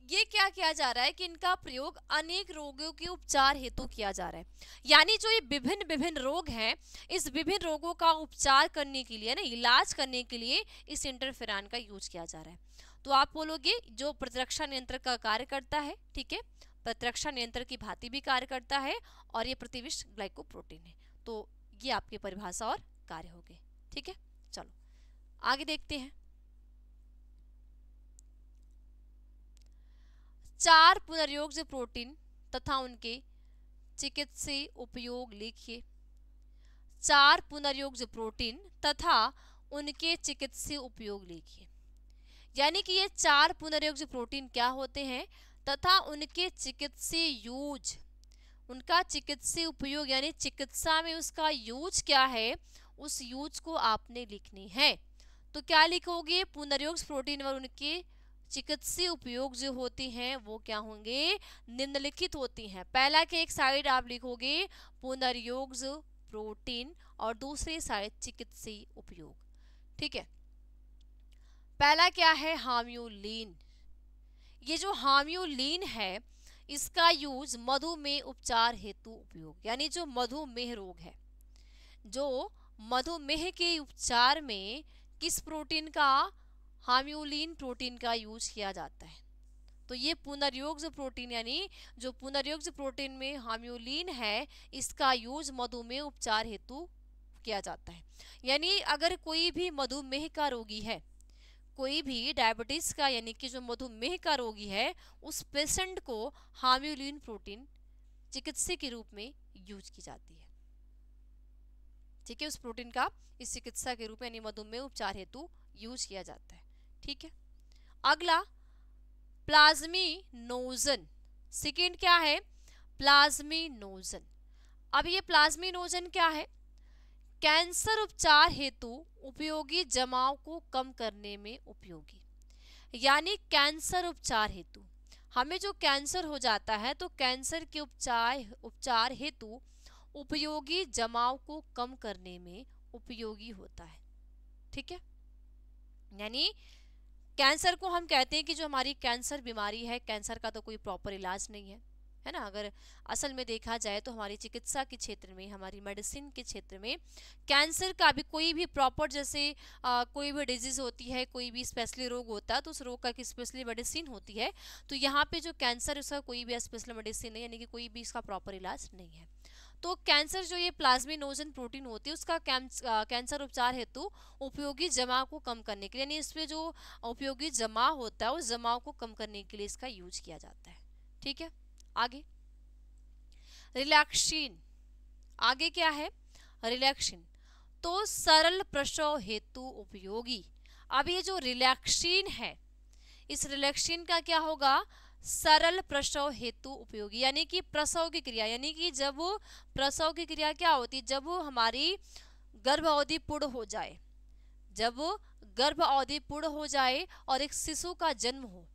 ये क्या किया जा रहा है कि इनका प्रयोग अनेक रोगों के उपचार हेतु किया जा रहा है। यानी जो ये विभिन्न विभिन्न रोग हैं, इस विभिन्न रोगों का उपचार करने के लिए ना, इलाज करने के लिए इस इंटरफेरॉन का यूज किया जा रहा है। तो आप बोलोगे जो प्रतिरक्षा नियंत्रक का कार्य करता है, ठीक है, प्रतिरक्षा नियंत्रक की भांति भी कार्य करता है और ये प्रतिविष ग्लाइकोप्रोटीन है। तो ये आपकी परिभाषा और कार्य हो गए। ठीक है, चलो आगे देखते हैं। 4 पुनर्योज्य प्रोटीन तथा उनके चिकित्सीय उपयोग लिखिए। 4 पुनर्योज्य प्रोटीन तथा उनके चिकित्सीय उपयोग लिखिए। यानी कि ये 4 पुनर्योज्य प्रोटीन क्या होते हैं तथा उनके चिकित्सीय यूज, उनका चिकित्सीय उपयोग यानी चिकित्सा में उसका यूज क्या है, उस यूज को आपने लिखनी है। तो क्या लिखोगे, पुनर्योज्य प्रोटीन और उनके चिकित्सीय उपयोग जो होते हैं वो क्या होंगे, निम्नलिखित होती हैं। पहला के एक साइड आप लिखोगे पुनर्योज्य प्रोटीन और दूसरी साइड चिकित्सीय उपयोग। ठीक है, पहला क्या है, हाम्यूलिन। ये जो हाम्यूलिन है इसका यूज मधुमेह उपचार हेतु उपयोग, यानी जो मधुमेह रोग है, जो मधुमेह के उपचार में किस प्रोटीन का, हाम्यूलिन प्रोटीन का यूज किया जाता है। तो ये पुनर्योज्य प्रोटीन यानी जो पुनर्योज्य प्रोटीन में हाम्यूलिन है, इसका यूज मधुमेह उपचार हेतु किया जाता है। यानी अगर कोई भी मधुमेह का रोगी है, कोई भी डायबिटीज का यानी कि जो मधुमेह का रोगी है, उस पेशेंट को हाम्यूलिन प्रोटीन चिकित्सा के रूप में यूज की जाती है। ठीक है, उस प्रोटीन का इस चिकित्सा के रूप में यानी मधुमेह उपचार हेतु यूज किया जाता है। ठीक है, अगला प्लाज्मिनोजन। सेकेंड क्या है, प्लाज्मिनोजन। अब ये प्लाज्मिनोजन क्या है, कैंसर उपचार हेतु उपयोगी जमाव को कम करने में उपयोगी। यानी कैंसर उपचार हेतु, हमें जो कैंसर हो जाता है तो कैंसर के उपचार हेतु उपयोगी जमाव को कम करने में उपयोगी होता है। ठीक है, यानी कैंसर को हम कहते हैं कि जो हमारी कैंसर बीमारी है, कैंसर का तो कोई प्रॉपर इलाज नहीं है, है ना। अगर असल में देखा जाए तो हमारी चिकित्सा के क्षेत्र में, हमारी मेडिसिन के क्षेत्र में कैंसर का भी कोई भी प्रॉपर, जैसे कोई भी डिजीज होती है, कोई भी स्पेशली रोग होता है तो उस रोग का की स्पेशली मेडिसिन होती है। तो यहाँ पे जो कैंसर, उसका कोई भी स्पेशल मेडिसिन नहीं, यानी कि कोई भी इसका प्रॉपर इलाज नहीं है। तो कैंसर जो ये प्लाज्मिनोजन प्रोटीन होती है, उसका कैंसर उपचार हेतु उपयोगी जमाव को कम करने के लिए, यानी इसमें जो उपयोगी जमाव होता है उस जमाव को कम करने के लिए इसका यूज किया जाता है। ठीक है, आगे रिलैक्सिन। आगे क्या है, रिलैक्सिन। तो सरल प्रसव हेतु उपयोगी। अब ये जो रिलैक्सिन है, इस रिलैक्सिन का क्या होगा, सरल प्रसव हेतु उपयोगी। यानी कि प्रसव की क्रिया, यानी कि जब प्रसव की क्रिया क्या होती है, जब हमारी गर्भ अवधि पूर्ण हो जाए, जब गर्भ अवधि पूर्ण हो जाए और एक शिशु का जन्म हो,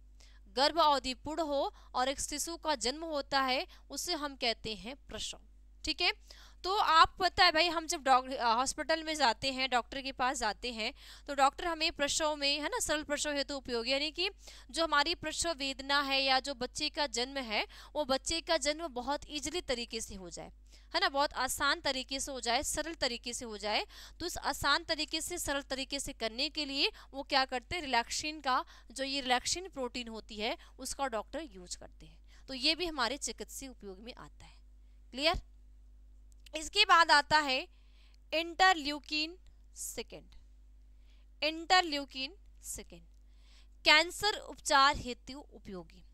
गर्भ अवधि पूर्ण हो और एक शिशु का जन्म होता है, उसे हम कहते हैं प्रसव। ठीक है, तो आप पता है भाई, हम जब हॉस्पिटल में जाते हैं, डॉक्टर के पास जाते हैं, तो डॉक्टर हमें प्रसव में, है ना, सरल प्रसव हेतु उपयोगी, यानी कि जो हमारी प्रसव वेदना है या जो बच्चे का जन्म है, वो बच्चे का जन्म बहुत इजीली तरीके से हो जाए, है ना, बहुत आसान तरीके से हो जाए, सरल तरीके से हो जाए। तो इस आसान तरीके से, सरल तरीके से करने के लिए वो क्या करते हैं, रिलैक्सिन का, जो ये रिलैक्सिन प्रोटीन होती है उसका डॉक्टर यूज करते हैं। तो ये भी हमारे चिकित्सीय उपयोग में आता है। क्लियर। इसके बाद आता है interleukin second. Interleukin second cancer उपचार हेतु उपयोगी।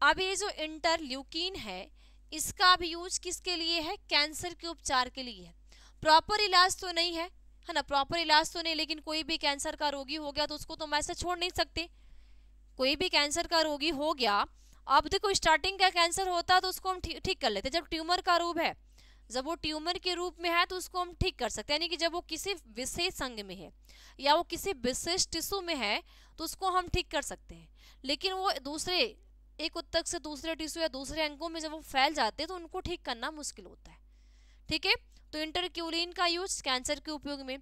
अब ये जो इंटरल्यूकिन है, इसका भी यूज किसके लिए है, कैंसर के उपचार के लिए है। प्रॉपर इलाज तो नहीं है, है ना, प्रॉपर इलाज तो नहीं, लेकिन कोई भी कैंसर का रोगी हो गया तो उसको तो हम ऐसे छोड़ नहीं सकते। कोई भी कैंसर का रोगी हो गया, अब देखो स्टार्टिंग का कैंसर होता है तो उसको हम ठीक कर लेते, जब ट्यूमर का रूप है, जब वो ट्यूमर के रूप में है तो उसको हम ठीक कर सकते हैं, यानी कि जब वो किसी विशेष अंग में है या वो किसी विशेष टिश्यू में है तो उसको हम ठीक कर सकते हैं। लेकिन वो दूसरे एक उत्तक से दूसरे टिश्यू या दूसरे अंगों में जब वो फैल जाते हैं तो उनको ठीक करना मुश्किल होता है। ठीक है, तो इंटरक्यूलिन का यूज कैंसर के उपयोग में,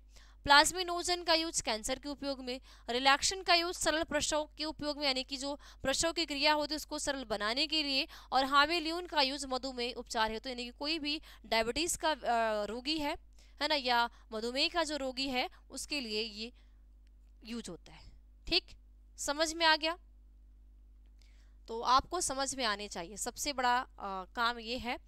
प्लाज्मिनोजन का यूज कैंसर के उपयोग में, रिलैक्शन का यूज सरल प्रसव के उपयोग में, यानी कि जो प्रसव की क्रिया होती है उसको सरल बनाने के लिए, और हावेल्यून का यूज मधुमेह उपचार है, तो यानी कि कोई भी डायबिटीज का रोगी है ना, या मधुमेह का जो रोगी है उसके लिए ये यूज होता है। ठीक, समझ में आ गया? तो आपको समझ में आने चाहिए, सबसे बड़ा काम ये है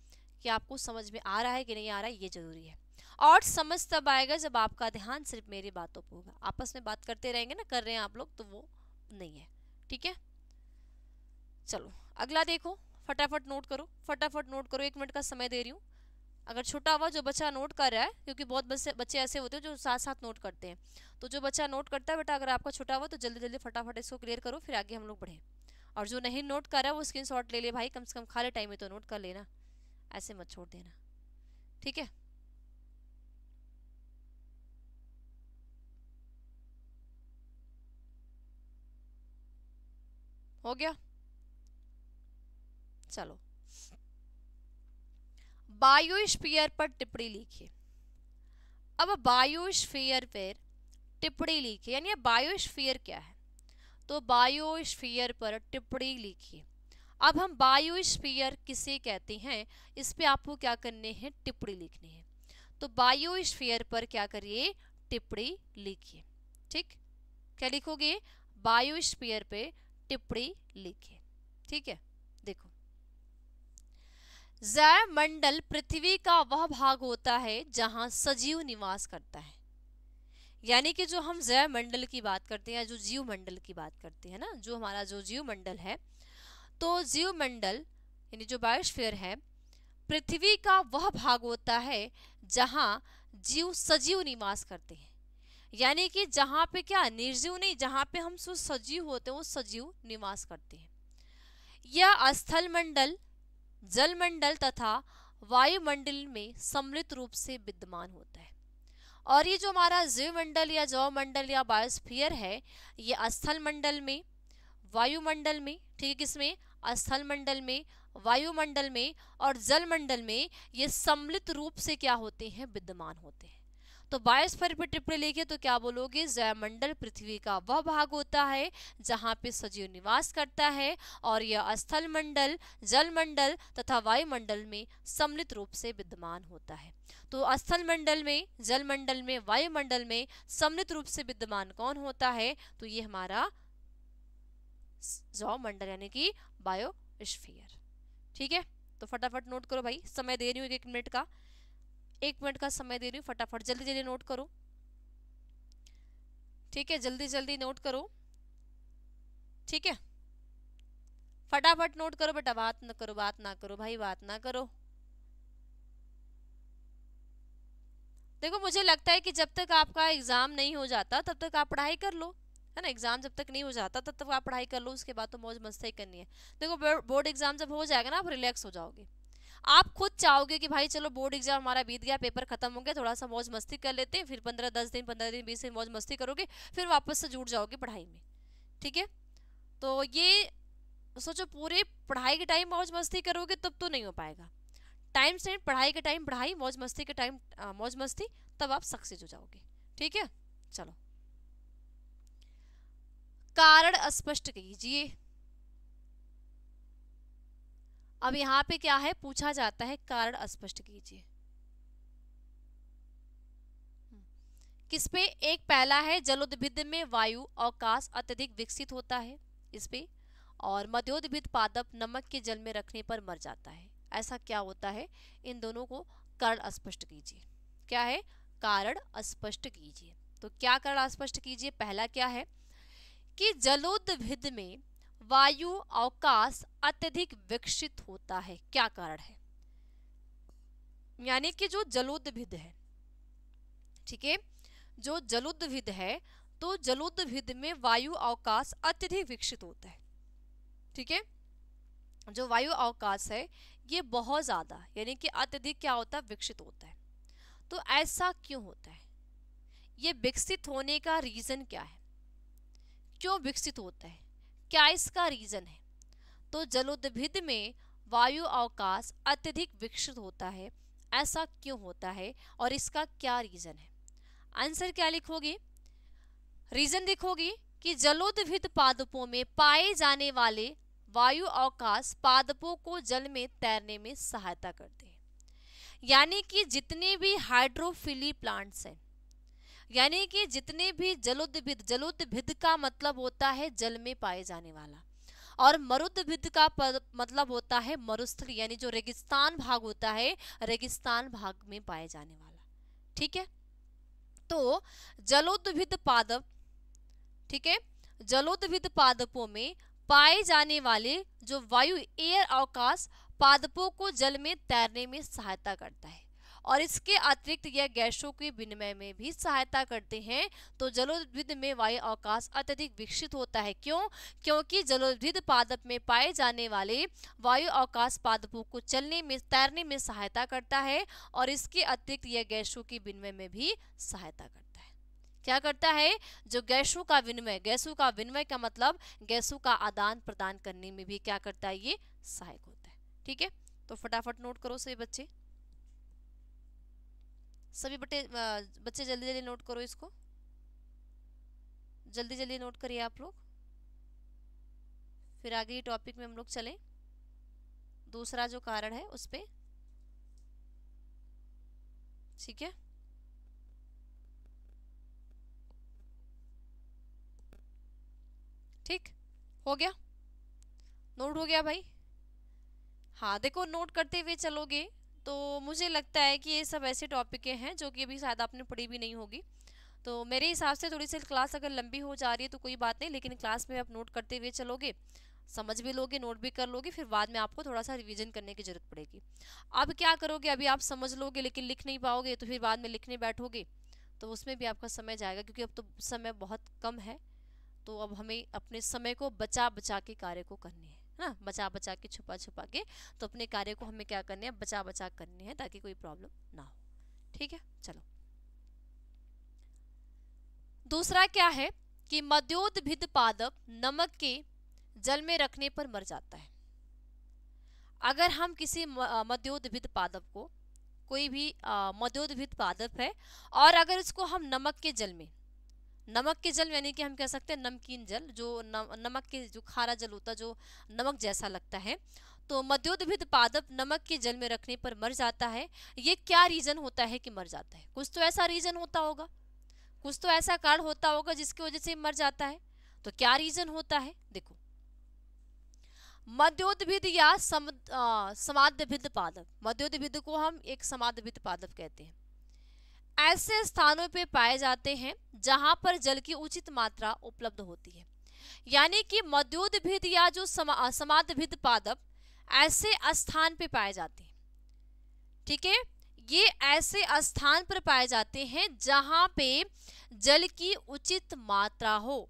कि आपको समझ में आ रहा है कि नहीं आ रहा है, ये जरूरी है। और समझ तब आएगा जब आपका ध्यान सिर्फ मेरी बातों पर होगा। आपस में बात करते रहेंगे ना, कर रहे हैं आप लोग, तो वो नहीं है। ठीक है, चलो अगला देखो, फटाफट नोट करो, फटाफट नोट करो, 1 मिनट का समय दे रही हूँ। अगर छुट्टा हुआ जो बच्चा नोट कर रहा है, क्योंकि बहुत बच्चे ऐसे होते हैं जो साथ साथ नोट करते हैं, तो जो बच्चा नोट करता है बेटा, अगर आपका छुट्टा हुआ तो जल्दी जल्दी फटाफट इसको क्लियर करो, फिर आगे हम लोग बढ़े। और जो नहीं नोट कर रहा है वो स्क्रीनशॉट ले ले भाई, कम से कम खाली टाइम में तो नोट कर लेना, ऐसे मत छोड़ देना। ठीक है, हो गया? चलो, बायोस्फीयर पर टिप्पणी लिखिए। अब बायोस्फीयर पर टिप्पणी लिखिए, यानी बायोस्फीयर क्या है, तो बायोस्फीयर पर टिप्पणी लिखिए। अब हम बायोस्फीयर किसे कहते हैं, इस पे आपको क्या करने हैं, टिप्पणी लिखनी है। तो बायोस्फीयर पर क्या करिए, टिप्पणी लिखिए। ठीक, क्या लिखोगे, बायोस्फीयर पे टिप्पणी लिखिए। ठीक है, देखो, जैवमंडल पृथ्वी का वह भाग होता है जहां सजीव निवास करता है। यानी कि जो हम जैव मंडल की बात करते हैं, जो जीव मंडल की बात करते हैं ना, जो हमारा जो जीव मंडल है, तो जीव मंडल यानी जो बायोस्फीयर है, पृथ्वी का वह भाग होता है जहां जीव सजीव निवास करते हैं। यानी कि जहां पे क्या, निर्जीव नहीं, जहां पे हम सजीव होते हैं वो सजीव निवास करते हैं। यह स्थल मंडल, जल मंडल तथा वायुमंडल में सम्मिलित रूप से विद्यमान होता है। और ये जो हमारा जीव मंडल या जैव मंडल या बायोस्फीयर है, ये स्थल मंडल में, वायुमंडल में, ठीक है, किसमें, स्थल मंडल में, वायुमंडल में और जल मंडल में, ये सम्मिलित रूप से क्या होते हैं, विद्यमान होते हैं। तो बायोस्फीयर पर टिप्पणी लिखिए तो क्या बोलोगे, जैवमंडल पृथ्वी का वह भाग होता है जहां पे सजीव निवास करता है, और यह स्थल मंडल, जल मंडल तथा वायुमंडल में सम्मिलित रूप से विद्यमान होता है। तो स्थल मंडल में, जल मंडल में, वायुमंडल में सम्मिलित रूप से विद्यमान कौन होता है, तो ये हमारा जैव मंडल यानी कि बायोस्फीयर। ठीक है, तो फटाफट नोट करो भाई, समय दे रही हूँ 1 मिनट का, 1 मिनट का समय दे रही हूँ, फटाफट जल्दी जल्दी नोट करो। ठीक है, जल्दी जल्दी नोट करो। ठीक है, फटाफट नोट करो बेटा, बात ना करो, बात ना करो भाई, बात ना करो। देखो, मुझे लगता है कि जब तक आपका एग्जाम नहीं हो जाता तब तक आप पढ़ाई कर लो, है ना। एग्जाम जब तक नहीं हो जाता तब तक आप पढ़ाई कर लो, उसके बाद तो मौज मस्ती करनी है। देखो, बोर्ड एग्जाम जब हो जाएगा ना, आप रिलैक्स हो जाओगे, आप खुद चाहोगे कि भाई चलो बोर्ड एग्जाम हमारा बीत गया, पेपर खत्म हो गया, थोड़ा सा मौज मस्ती कर लेते हैं, फिर 15-10 दिन, 15 दिन, 20 दिन मौज मस्ती करोगे, फिर वापस से जुट जाओगे पढ़ाई में। ठीक है, तो ये सोचो, पूरे पढ़ाई के टाइम मौज मस्ती करोगे तब तो नहीं हो पाएगा। टाइम से पढ़ाई के टाइम पढ़ाई, मौज मस्ती के टाइम मौज मस्ती, तब आप सक्सेस हो जाओगे। ठीक है, चलो, कारण स्पष्ट कीजिए। अब यहाँ पे क्या है, पूछा जाता है कारण स्पष्ट कीजिए। किस पे, एक पहला है, जलोद्भिद में वायु अवकाश अत्यधिक विकसित होता है इस पे, और मध्योद्भिद पादप नमक के जल में रखने पर मर जाता है। ऐसा क्या होता है, इन दोनों को कारण स्पष्ट कीजिए। क्या है, कारण स्पष्ट कीजिए। तो क्या कारण स्पष्ट कीजिए, पहला क्या है कि जलोद्भिद में वायु अवकाश अत्यधिक विकसित होता है। क्या कारण है, यानी कि जो जलोद्भिद है, ठीक है, जो जलोद्भिद है, तो जलोद्भिद में वायु अवकाश अत्यधिक विकसित होता है। ठीक है, जो वायु अवकाश है ये बहुत ज्यादा यानी कि अत्यधिक क्या होता है, विकसित होता है। तो ऐसा क्यों होता है, ये विकसित होने का रीजन क्या है, क्यों विकसित होता है, क्या इसका रीजन है? तो जलोद्भिद में वायु अवकाश अत्यधिक विकसित होता है, ऐसा क्यों होता है और इसका क्या रीजन है? आंसर क्या लिखोगे? रीजन लिखोगे कि जलोद्भिद पादपों में पाए जाने वाले वायु अवकाश पादपों को जल में तैरने में सहायता करते हैं। यानी कि जितने भी हाइड्रोफिली प्लांट्स हैं, यानी कि जितने भी जलोद्भिद, जलोद्भिद का मतलब होता है जल में पाए जाने वाला, और मरुद्भिद का मतलब होता है मरुस्थली, यानी जो रेगिस्तान भाग होता है, रेगिस्तान भाग में पाए जाने वाला। ठीक है, तो जलोद्भिद पादप, ठीक है, जलोद्भिद पादपों में पाए जाने वाले जो वायु एयर अवकाश पादपों को जल में तैरने में सहायता करता है, और इसके अतिरिक्त यह गैसों के विनिमय में भी सहायता करते हैं। तो जलोद्भिद में वायु अवकाश अत्यधिक विकसित होता है। क्यों? क्योंकि जलोद्भिद पादप में पाए जाने वाले वायु अवकाश पादपों को चलने में, तैरने में सहायता करता है, और इसके अतिरिक्त यह गैसों के विनिमय में भी सहायता करता है। क्या करता है? जो गैसों का विनिमय, गैसों का विनिमय का मतलब गैसों का आदान प्रदान करने में भी क्या करता है, ये सहायक होता है। ठीक है, तो फटाफट नोट करो सभी बच्चे, सभी बच्चे जल्दी जल्दी नोट करो इसको, जल्दी जल्दी नोट करिए आप लोग, फिर आगे टॉपिक में हम लोग चलें। दूसरा जो कारण है उस पे, ठीक है, ठीक हो गया, नोट हो गया भाई? हाँ देखो, नोट करते हुए चलोगे तो मुझे लगता है कि ये सब ऐसे टॉपिक हैं जो कि अभी शायद आपने पढ़ी भी नहीं होगी। तो मेरे हिसाब से थोड़ी सी क्लास अगर लंबी हो जा रही है तो कोई बात नहीं, लेकिन क्लास में आप नोट करते हुए चलोगे, समझ भी लोगे, नोट भी कर लोगे, फिर बाद में आपको थोड़ा सा रिवीजन करने की जरूरत पड़ेगी। अब क्या करोगे, अभी आप समझ लोगे लेकिन लिख नहीं पाओगे, तो फिर बाद में लिखने बैठोगे तो उसमें भी आपका समय जाएगा, क्योंकि अब तो समय बहुत कम है। तो अब हमें अपने समय को बचा बचा के कार्य को करने हैं ना, बचा बचा के, छुपा छुपा के, तो अपने कार्य को हमें क्या करने हैं, बचा बचा करने हैं, ताकि कोई प्रॉब्लम ना हो। ठीक है, चलो दूसरा क्या है कि मध्योद्भिद पादप नमक के जल में रखने पर मर जाता है। अगर हम किसी मध्योद्भिद पादप को, कोई भी मध्योद्भिद पादप है, और अगर इसको हम नमक के जल में, नमक के जल यानी कि हम कह सकते हैं नमकीन जल, जो नमक के जो खारा जल होता है, जो नमक जैसा लगता है, तो मध्योद्भिद पादप नमक के जल में रखने पर मर जाता है। ये क्या रीजन होता है कि मर जाता है? कुछ तो ऐसा रीजन होता होगा, कुछ तो ऐसा कारण होता होगा जिसकी वजह से मर जाता है। तो क्या रीजन होता है? देखो, मध्योद्भिद या समाद्भिद पादप, मध्योद्भिद को हम एक समाद्भिद पादप कहते हैं, ऐसे स्थानों पे पाए जाते हैं जहां पर जल की उचित मात्रा उपलब्ध होती है। यानी कि मध्योद्भिद या जो समाद्भिद पादप ऐसे स्थान पे पाए जाते हैं, ठीक है, ये ऐसे स्थान पर पाए जाते हैं जहां पे जल की उचित मात्रा हो।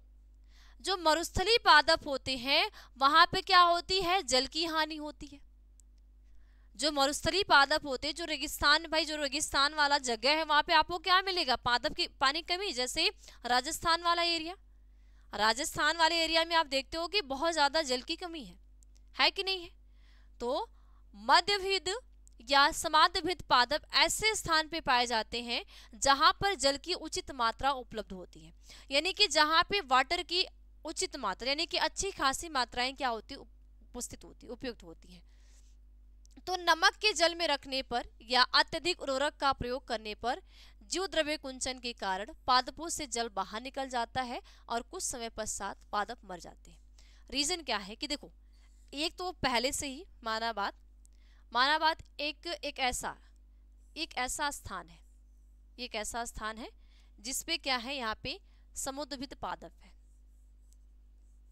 जो मरुस्थली पादप होते हैं वहां पे क्या होती है, जल की हानि होती है। जो मरुस्थली पादप होते हैं, जो रेगिस्तान, भाई जो रेगिस्तान वाला जगह है वहां पे आपको क्या मिलेगा, पादप की पानी कमी। जैसे राजस्थान वाला एरिया, राजस्थान वाले एरिया में आप देखते हो कि बहुत ज्यादा जल की कमी है कि नहीं है? तो मध्यभिद या समाद्भिद पादप ऐसे स्थान पे पाए जाते हैं जहां पर जल की उचित मात्रा उपलब्ध होती है, यानी कि जहां पे वाटर की उचित मात्रा, यानी कि अच्छी खासी मात्राएं क्या होती, उपस्थित होती, उपयुक्त होती है। तो नमक के जल में रखने पर या अत्यधिक उर्वरक का प्रयोग करने पर जीव द्रव्य कुंचन के कारण पादपों से जल बाहर निकल जाता है और कुछ समय पश्चात पादप मर जाते हैं। रीजन क्या है कि देखो, एक तो पहले से ही माना बात एक ऐसा स्थान है, एक ऐसा स्थान है जिसपे क्या है, यहाँ पे समुद्रभिद पादप है।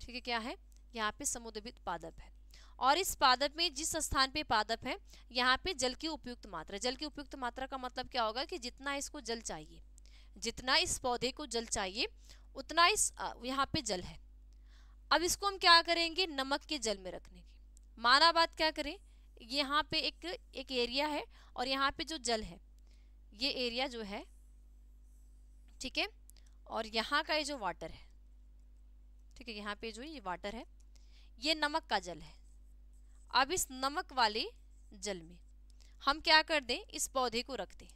ठीक है, क्या है, यहाँ पे समुद्रभिद पादप है, और इस पादप में जिस स्थान पे पादप है यहाँ पे जल की उपयुक्त मात्रा, जल की उपयुक्त मात्रा का मतलब क्या होगा कि जितना इसको जल चाहिए, जितना इस पौधे को जल चाहिए उतना इस यहाँ पे जल है। अब इसको हम क्या करेंगे, नमक के जल में रखने की माना बात क्या करें, यहाँ पे एक एरिया है और यहाँ पे जो जल है ये एरिया जो है, ठीक है, और यहाँ का ये जो वाटर है, ठीक है, यहाँ पे जो ये वाटर है ये नमक का जल है। अब इस नमक वाले जल में हम क्या कर दें, इस पौधे को रख दें,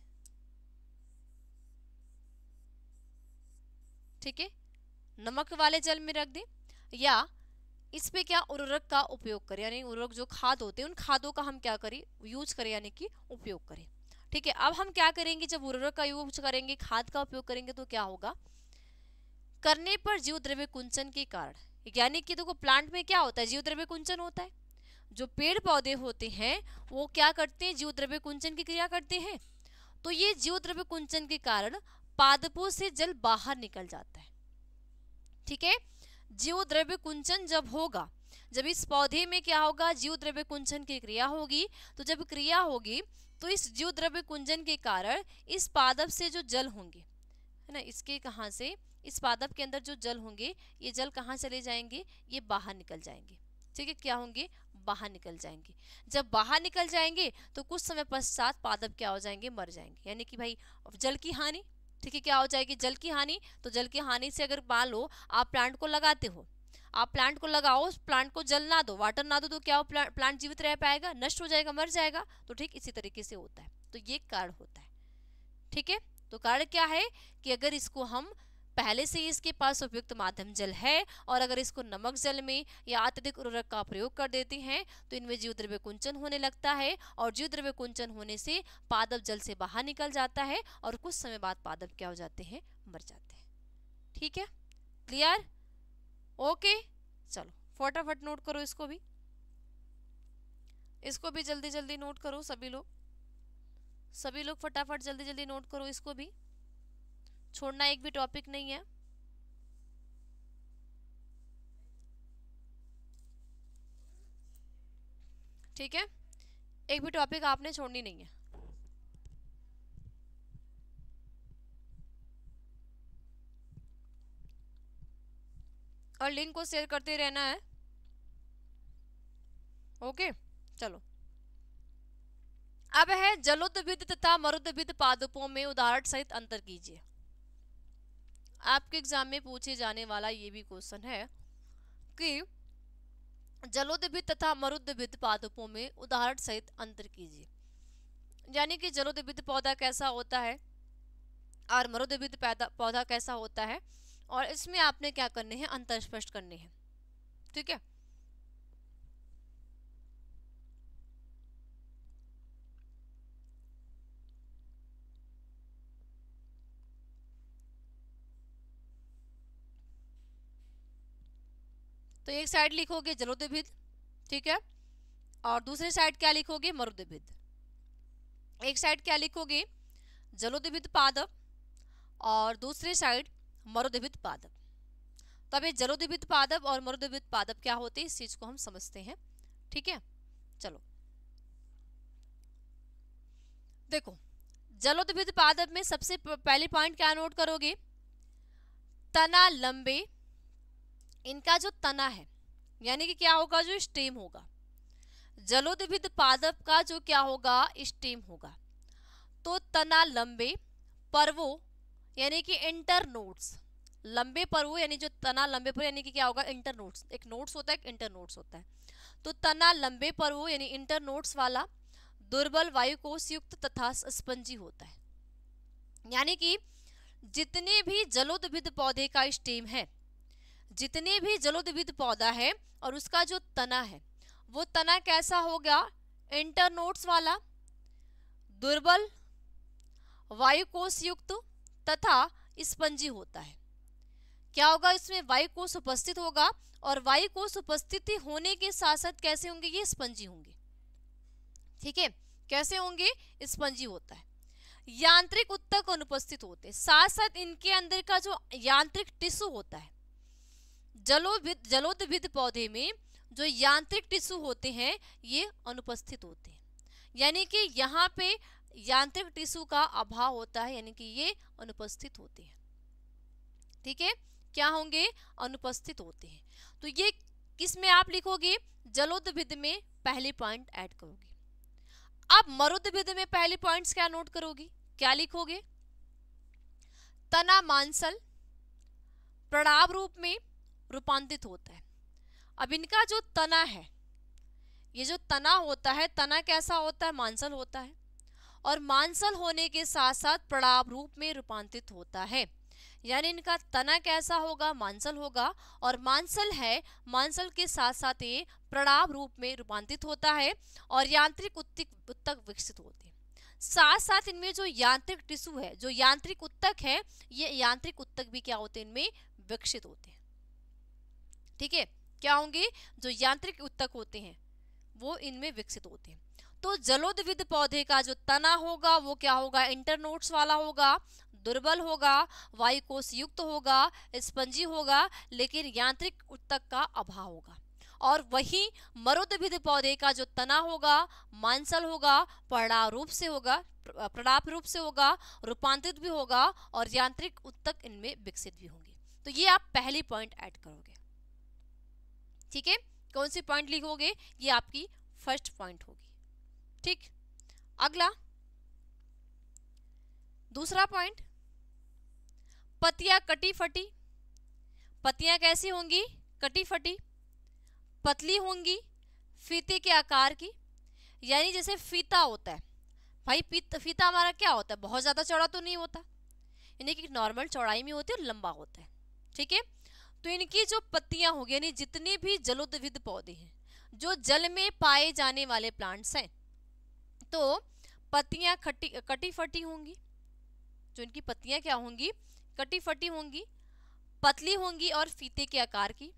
ठीक है, नमक वाले जल में रख दें, या इस पे क्या उर्वरक का उपयोग करें, यानी उर्वरक जो खाद होते हैं उन खादों का हम क्या करें, यूज करें, यानी कि उपयोग करें। ठीक है, अब हम क्या करेंगे, जब उर्वरक का यूज करेंगे, खाद का उपयोग करेंगे तो क्या होगा, करने पर जीव द्रव्य कुंचन के कारण, यानी कि देखो प्लांट में क्या होता है, जीव द्रव्य कुंचन होता है। जो पेड़ पौधे होते हैं वो क्या करते हैं, जीव द्रव्य कुंचन की क्रिया करते हैं। तो ये जीव द्रव्य कुंचन के कारण पादपों से जल बाहर निकल जाता है। ठीक है, जीव द्रव्य कुंचन जब होगा, जब इस पौधे में क्या होगा, जीव द्रव्य कुंचन की क्रिया होगी, तो जब क्रिया होगी तो इस जीव द्रव्य कुंचन के कारण इस पादप से जो जल होंगे, है ना, इसके कहाँ से, इस पादप के अंदर जो जल होंगे ये जल कहाँ चले जाएंगे, ये बाहर निकल जाएंगे। ठीक है, क्या होंगे, बाहर निकल जाएंगे। जब बाहर निकल जाएंगे तो कुछ समय पश्चात पादप क्या हो जाएंगे, मर जाएंगे, यानी कि भाई जल की हानि। ठीक है, क्या हो जाएगी, जल की हानि। तो जल की हानि से अगर मान लो आप प्लांट को लगाते हो, आप प्लांट को लगाओ, उस प्लांट को जल ना दो, वाटर ना दो, तो क्या हो, प्लांट जीवित रह पाएगा, नष्ट हो जाएगा, मर जाएगा। तो ठीक इसी तरीके से होता है, तो ये कारण होता है। ठीक है, तो कारण क्या है कि अगर इसको हम पहले से ही इसके पास उपयुक्त माध्यम जल है और अगर इसको नमक जल में या अत्यधिक उर्वरक का प्रयोग कर देते हैं तो इनमें जीव द्रव्य कुंचन होने लगता है, और जीव द्रव्य कुंचन होने से पादप जल से बाहर निकल जाता है और कुछ समय बाद पादप क्या हो जाते हैं, मर जाते हैं। ठीक है, क्लियर, ओके, चलो फटाफट नोट करो, इसको भी जल्दी जल्दी नोट करो, सभी लोग फटाफट जल्दी जल्दी नोट करो, इसको भी छोड़ना एक भी टॉपिक नहीं है। ठीक है, एक भी टॉपिक आपने छोड़नी नहीं है। और लिंक को शेयर करते रहना है। ओके, चलो अब है जलोदविद तथा मरुदविद पादपों में उदाहरण सहित अंतर कीजिए। आपके एग्जाम में पूछे जाने वाला ये भी क्वेश्चन है कि जलोदविद तथा मरुदविद पादपों में उदाहरण सहित अंतर कीजिए, यानी कि जलोदविद पौधा कैसा होता है और मरुदविद पौधा कैसा होता है, और इसमें आपने क्या करने हैं, अंतर स्पष्ट करने हैं। ठीक है, तो एक साइड लिखोगे जलोदविद, ठीक है, और दूसरी साइड क्या लिखोगे, मरुदविद। एक साइड क्या लिखोगे, जलोदविद पादप, और दूसरी साइड मरुदविद पादप। तब ये जलोदविद पादप और मरुदविद पादप क्या होते हैं, इस चीज को हम समझते हैं। ठीक है, चलो देखो, जलोदविद पादप में सबसे पहले पॉइंट क्या नोट करोगे, तना लंबे, इनका जो तना है यानी कि क्या होगा, जो स्टेम होगा, जलोदविद पादप का जो क्या होगा, स्टेम होगा। तो तना लंबे, पर्वो यानी कि इंटरनोड्स, लंबे पर्वो यानी जो तना लंबे पर्वो यानी कि क्या होगा, इंटरनोड्स, एक नोड्स होता है, एक इंटरनोड्स होता है। तो तना लंबे पर्वो यानी इंटरनोड्स वाला, दुर्बल वायुकोश युक्त तथा स्पंजी होता है। यानी कि जितने भी जलोदविद पौधे का स्टेम है, जितने भी जलोदविद पौधा है और उसका जो तना है वो तना कैसा होगा, इंटरनोड्स वाला, दुर्बल वायुकोश युक्त तथा स्पंजी होता है। क्या होगा, इसमें वायुकोश उपस्थित होगा, और वायुकोश उपस्थिति होने के साथ साथ कैसे होंगे, ये स्पंजी होंगे। ठीक है, कैसे होंगे, स्पंजी होता है। यांत्रिक उत्तक अनुपस्थित होते हैं, साथ साथ इनके अंदर का जो यांत्रिक टिश्यू होता है, जलोदविद पौधे में जो यांत्रिक टिश्यू होते हैं ये अनुपस्थित होते हैं। यानी कि यहाँ पे यांत्रिक टिश्यू का अभाव होता है, यानी कि ये अनुपस्थित होते हैं। ठीक है, क्या होंगे? अनुपस्थित होते हैं। तो ये किस में आप लिखोगे? जलोदभिद में पहले पॉइंट ऐड करोगे। अब मरुदभिद में पहले पॉइंट्स क्या नोट करोगी? क्या लिखोगे? तना मांसल प्रणाब रूप में रूपांतरित होता है। अब इनका जो तना है, ये जो तना होता है, तना कैसा होता है? मांसल होता है, और मांसल होने के साथ साथ प्रणाब रूप में रूपांतरित होता है। यानी इनका तना कैसा होगा? मांसल होगा, और मांसल है, मांसल के साथ साथ ये प्रणाब रूप में रूपांतरित होता है और यांत्रिक उत्तक विकसित होते हैं। साथ साथ इनमें जो यांत्रिक टिश्यू है, जो यांत्रिक उत्तक है, ये यांत्रिक उत्तक भी क्या होते हैं? इनमें विकसित होते हैं। ठीक है, क्या होंगे? जो यांत्रिक उत्तक होते हैं वो इनमें विकसित होते हैं। तो जलोदविद पौधे का जो तना होगा वो क्या होगा? इंटरनोड्स वाला होगा, दुर्बल होगा, वायुकोश युक्त होगा, स्पंजी होगा, लेकिन यांत्रिक उत्तक का अभाव होगा। और वही मरुदभिद पौधे का जो तना होगा मांसल होगा, प्रणाप रूप से होगा, रूपांतरित भी होगा, और यांत्रिक उत्तक इनमें विकसित भी होंगे। तो ये आप पहली पॉइंट ऐड करोगे। ठीक है, कौन सी पॉइंट लिखोगे? ये आपकी फर्स्ट पॉइंट होगी। ठीक, अगला दूसरा पॉइंट, पत्तियां कटी फटी। पत्तियां कैसी होंगी? कटी फटी, पतली होंगी, फीते के आकार की। यानी जैसे फीता होता है भाई, फीता हमारा क्या होता है? बहुत ज्यादा चौड़ा तो नहीं होता, यानी कि नॉर्मल चौड़ाई में होती है और लंबा होता है। ठीक है, तो इनकी जो पत्तियां होगी, यानी जितने भी जलोदविद पौधे हैं जो जल में पाए जाने वाले प्लांट्स हैं, तो पत्तियां कटी फटी होंगी। जो इनकी पत्तियां क्या होंगी? कटी फटी होंगी, पतली होंगी और फीते के आकार की,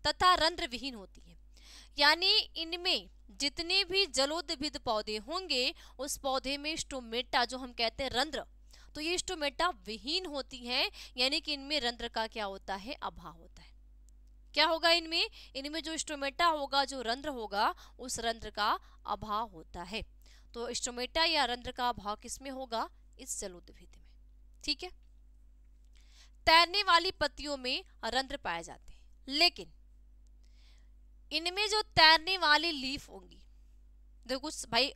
तथा रंध्र विहीन होती है। यानी इनमें जितने भी जलोदविद पौधे होंगे उस पौधे में स्टोमेटा, जो हम कहते हैं रंध्र, तो ये स्टोमेटा विहीन होती है, यानी कि इनमें रंध्र का क्या होता है? अभाव होता है। क्या होगा इनमें? इनमें जो स्टोमेटा होगा, जो रंध्र होगा, उस रंध्र का अभाव होता है। तो स्टोमेटा या रंध्र का अभाव किसमें होगा? इस जलोदविद में। ठीक है, तैरने वाली पत्तियों में रंध्र पाए जाते हैं, लेकिन इनमें जो तैरने वाली लीफ होंगी, देखो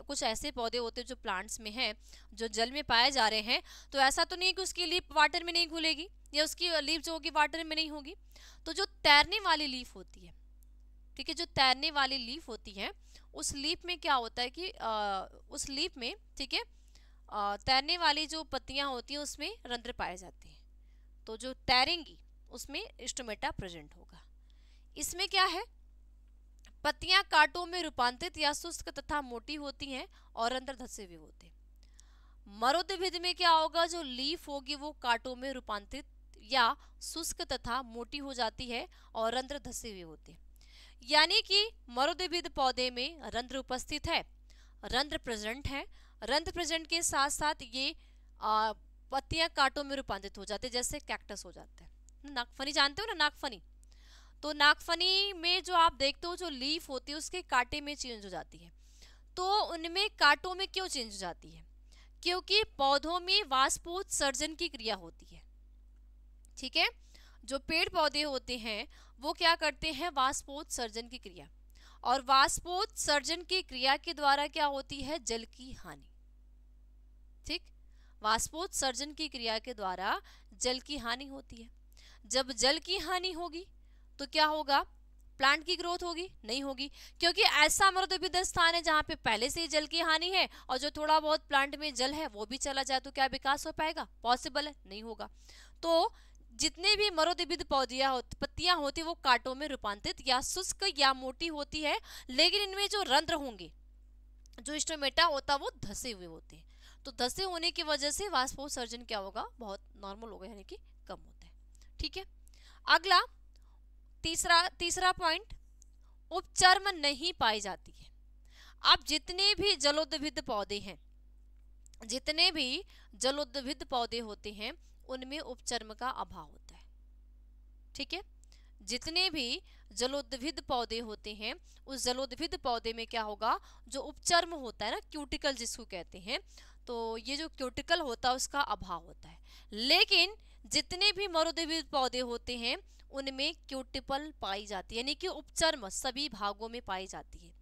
कुछ ऐसे पौधे होते हैं जो प्लांट्स में हैं, जो जल में पाए जा रहे हैं, तो ऐसा तो नहीं कि उसकी लीफ वाटर में नहीं घुलेगी या उसकी लीफ जो होगी वाटर में नहीं होगी। तो जो तैरने वाली लीफ होती है, ठीक है, जो तैरने वाली लीफ होती है, उस लीफ में क्या होता है कि उस लीफ में, ठीक है, तैरने वाली जो पत्तियां होती हैं उसमें रंध्र पाए जाते हैं। तो जो तैरेंगी उसमें स्टोमेटा प्रेजेंट होगा। इसमें क्या है? पत्तियां कांटों में रूपांतरित या शुष्क तथा मोटी होती हैं और रंध्र धसे हुए होते हैं। मरुदभिद में क्या होगा? जो लीफ होगी वो कांटों में रूपांतरित या शुष्क तथा मोटी हो जाती है और रंध्र धसे हुए होते हैं। यानी कि मरुदभिद पौधे में रंध्र उपस्थित है, रंध्र प्रेजेंट है, रंध्र प्रेजेंट के साथ साथ ये पत्तियां कांटों में रूपांतरित हो जाते हैं, जैसे कैक्टस हो जाता है। नागफनी जानते हो ना, नागफनी? तो नागफनी में जो आप देखते हो जो लीफ होती है उसके कांटे में चेंज हो जाती है। तो उनमें कांटों में क्यों चेंज हो जाती है? क्योंकि पौधों में वाष्पोत्सर्जन की क्रिया होती है। ठीक है, जो पेड़ पौधे होते हैं वो क्या करते हैं? वाष्पोत्सर्जन की क्रिया, और वाष्पोत्सर्जन की क्रिया के द्वारा क्या होती है? जल की हानि। ठीक, वाष्पोत्सर्जन की क्रिया के द्वारा जल की हानि होती है। जब जल की हानि होगी तो क्या होगा? प्लांट की ग्रोथ होगी? नहीं होगी, क्योंकि ऐसा मरुदभिद स्थान है जहां पे पहले से ही जल की हानि है और जो थोड़ा बहुत प्लांट में जल है वो भी चला जाए तो क्या विकास हो पाएगा? पॉसिबल है? नहीं होगा। तो जितने भी मरुदभिद पत्तियां होती वो कांटों में रूपांतरित या शुष्क या मोटी होती है, लेकिन इनमें जो रंध्र होंगे, जो स्टोमेटा होता है वो धसे हुए होते हैं। तो धसे होने की वजह से वाष्पोत्सर्जन क्या होगा? बहुत नॉर्मल होगा, यानी कि कम होता है। ठीक है, अगला तीसरा पॉइंट, उपचर्म नहीं पाई जाती है। अब जितने भी जलोदभिद पौधे हैं, जितने भी जलोदभिद पौधे होते हैं उनमें उपचर्म का अभाव होता है। ठीक है, जितने भी जलोदभिद पौधे होते हैं उस जलोदभिद पौधे में क्या होगा? जो उपचर्म होता है ना, क्यूटिकल जिसको कहते हैं, तो ये जो क्यूटिकल होता है उसका अभाव होता है। लेकिन जितने भी मरुद्भिद पौधे होते हैं उनमें क्यूटिपल पाई जाती है, यानी कि उपचर्म सभी भागों में पाई जाती है।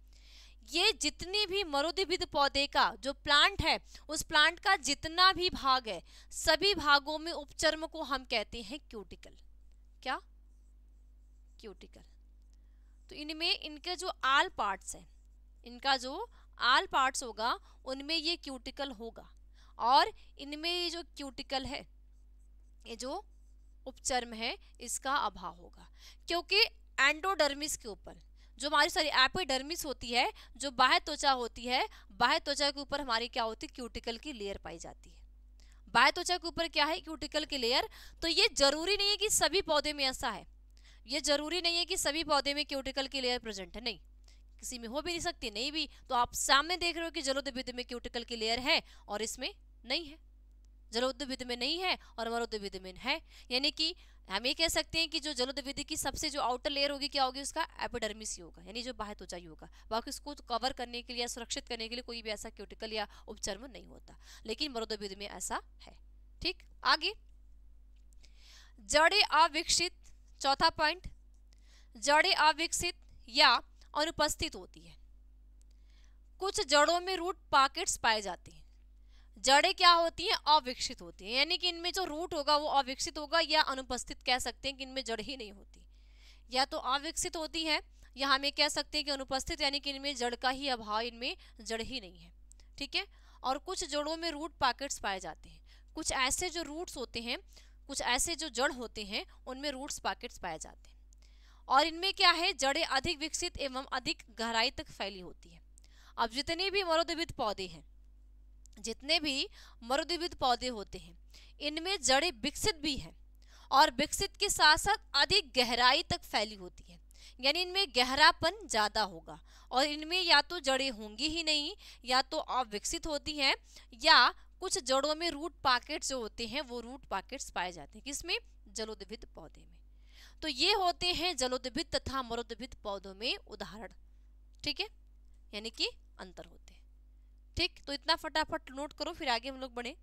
ये जितने भी मरुद्भिद पौधे का जो प्लांट है, उस प्लांट का जितना भी भाग है, सभी भागों में उपचर्म को हम कहते हैं क्यूटिकल। क्या? क्यूटिकल। तो इनमें इनके जो आल पार्ट्स है, इनका जो आल पार्ट्स होगा उनमें ये क्यूटिकल होगा, और इनमें ये जो क्यूटिकल है, ये जो उपचर्म है, इसका अभाव होगा। क्योंकि एंडोडर्मिस के ऊपर जो हमारी सॉरी एपिडर्मिस होती है, जो बाह्य त्वचा होती है, बाह्य त्वचा के ऊपर हमारी क्या होती है? क्यूटिकल की लेयर पाई जाती है। बाह्य त्वचा के ऊपर क्या है? क्यूटिकल की लेयर। तो ये जरूरी नहीं है कि सभी पौधे में ऐसा है, ये जरूरी नहीं है कि सभी पौधे में क्यूटिकल की लेयर प्रेजेंट है, नहीं, किसी में हो भी नहीं सकती, नहीं भी। तो आप सामने देख रहे हो कि जलोदविद में क्यूटिकल की लेयर है और इसमें नहीं है, जलोदविद में नहीं है और मरुद्भिद में है। यानी कि हम ये कह सकते हैं कि जो जलोदविद की सबसे जो आउटर लेयर होगी क्या होगी? उसका एपिडर्मिस ही होगा, यानी जो बाह्य त्वचा ही होगा। बाकी उसको कवर करने के लिए या सुरक्षित करने के लिए कोई भी ऐसा क्यूटिकल या उपचर्म नहीं होता, लेकिन मरुद्भिद में ऐसा है। ठीक, आगे जड़ें अविकसित। चौथा पॉइंट, जड़ें अविकसित या अनुपस्थित होती है। कुछ जड़ों में रूट पॉकेट्स पाए जाते हैं। जड़ें क्या होती हैं? अविकसित होती हैं, यानी कि इनमें जो रूट होगा वो अविकसित होगा, या अनुपस्थित कह सकते हैं कि इनमें जड़ ही नहीं होती। या तो अविकसित होती है, या हम ये कह सकते हैं कि अनुपस्थित, यानी कि इनमें जड़ का ही अभाव, इनमें जड़ ही नहीं है। ठीक है। और कुछ जड़ों में रूट पॉकेट्स पाए जाते हैं। कुछ ऐसे जो रूट्स होते हैं, कुछ ऐसे जो जड़ होते हैं, उनमें रूट्स पॉकेट्स पाए जाते हैं। और इनमें क्या है? जड़ें अधिक विकसित एवं अधिक गहराई तक फैली होती है। अब जितने भी मरुद्भिद पौधे हैं, जितने भी मरुद्भिद पौधे होते हैं, इनमें जड़ें विकसित भी हैं और विकसित के साथ साथ अधिक गहराई तक फैली होती है, यानी इनमें गहरापन ज्यादा होगा। और इनमें या तो जड़ें होंगी ही नहीं, या तो अविकसित होती हैं, या कुछ जड़ों में रूट पॉकेट्स जो होते हैं वो रूट पॉकेट्स पाए जाते हैं। किसमें? जलोदविद पौधे में। तो ये होते हैं जलोदविद तथा मरुद्भिद पौधों में उदाहरण। ठीक है, यानी कि अंतर होते हैं। ठीक, तो इतना फटाफट नोट करो, फिर आगे हम लोग बढ़े।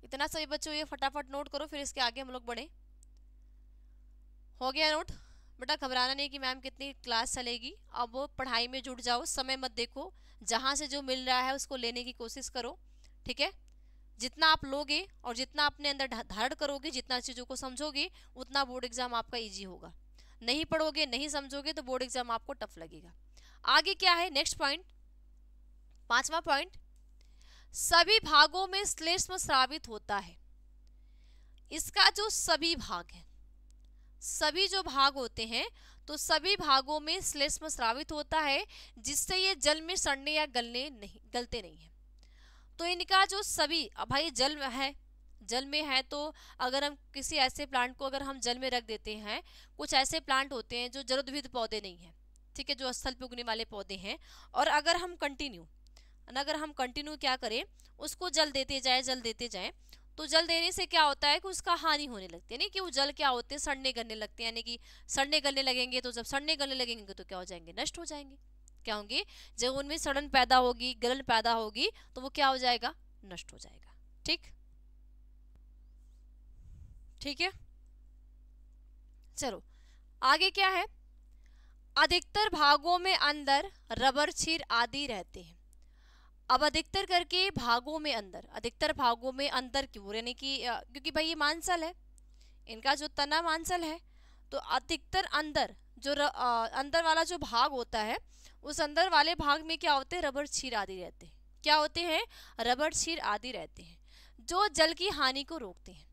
इतना सभी बच्चों ये फटाफट नोट करो, फिर इसके आगे हम लोग बढ़े। हो गया नोट? बेटा घबराना नहीं कि मैम कितनी क्लास चलेगी, अब पढ़ाई में जुट जाओ, समय मत देखो, जहां से जो मिल रहा है उसको लेने की कोशिश करो। ठीक है, जितना आप लोगे और जितना अपने अंदर धारण करोगे, जितना चीज़ों को समझोगे, उतना बोर्ड एग्जाम आपका इजी होगा। नहीं पढ़ोगे, नहीं समझोगे तो बोर्ड एग्जाम आपको टफ लगेगा। आगे क्या है? नेक्स्ट पॉइंट, पांचवा पॉइंट, सभी भागों में श्लेष्म स्रावित होता है। इसका जो सभी भाग है, सभी जो भाग होते हैं, तो सभी भागों में श्लेष्म स्रावित होता है, जिससे ये जल में सड़ने या गलते नहीं है। तो इनका जो सभी, अब भाई जल है, जल में है, तो अगर हम किसी ऐसे प्लांट को अगर हम जल में रख देते हैं, कुछ ऐसे प्लांट होते हैं जो जलोदविद पौधे नहीं है, ठीक है, जो स्थल पे उगने वाले पौधे हैं, और अगर हम कंटिन्यू क्या करें, उसको जल देते जाए, तो जल देने से क्या होता है कि उसका हानि होने लगती है, नहीं कि वो जल क्या होते हैं? सड़ने गलने लगते हैं, यानी कि सड़ने गलने लगेंगे, तो जब सड़ने गलने लगेंगे तो क्या हो जाएंगे? नष्ट हो जाएंगे। क्या होंगे? जब उनमें सड़न पैदा होगी, गलन पैदा होगी, तो वो क्या हो जाएगा? नष्ट हो जाएगा। ठीक है, चलो आगे क्या है? अधिकतर भागों में अंदर रबर क्षीर आदि रहते हैं। अब अधिकतर करके भागों में अंदर, अधिकतर भागों में अंदर क्यों? यानी कि क्योंकि भाई ये मांसल है, इनका जो तना मांसल है, तो अधिकतर अंदर जो अंदर वाला जो भाग होता है, उस अंदर वाले भाग में क्या होते हैं? रबर क्षीर आदि रहते हैं। क्या होते हैं? रबर क्षीर आदि रहते हैं, जो जल की हानि को रोकते हैं।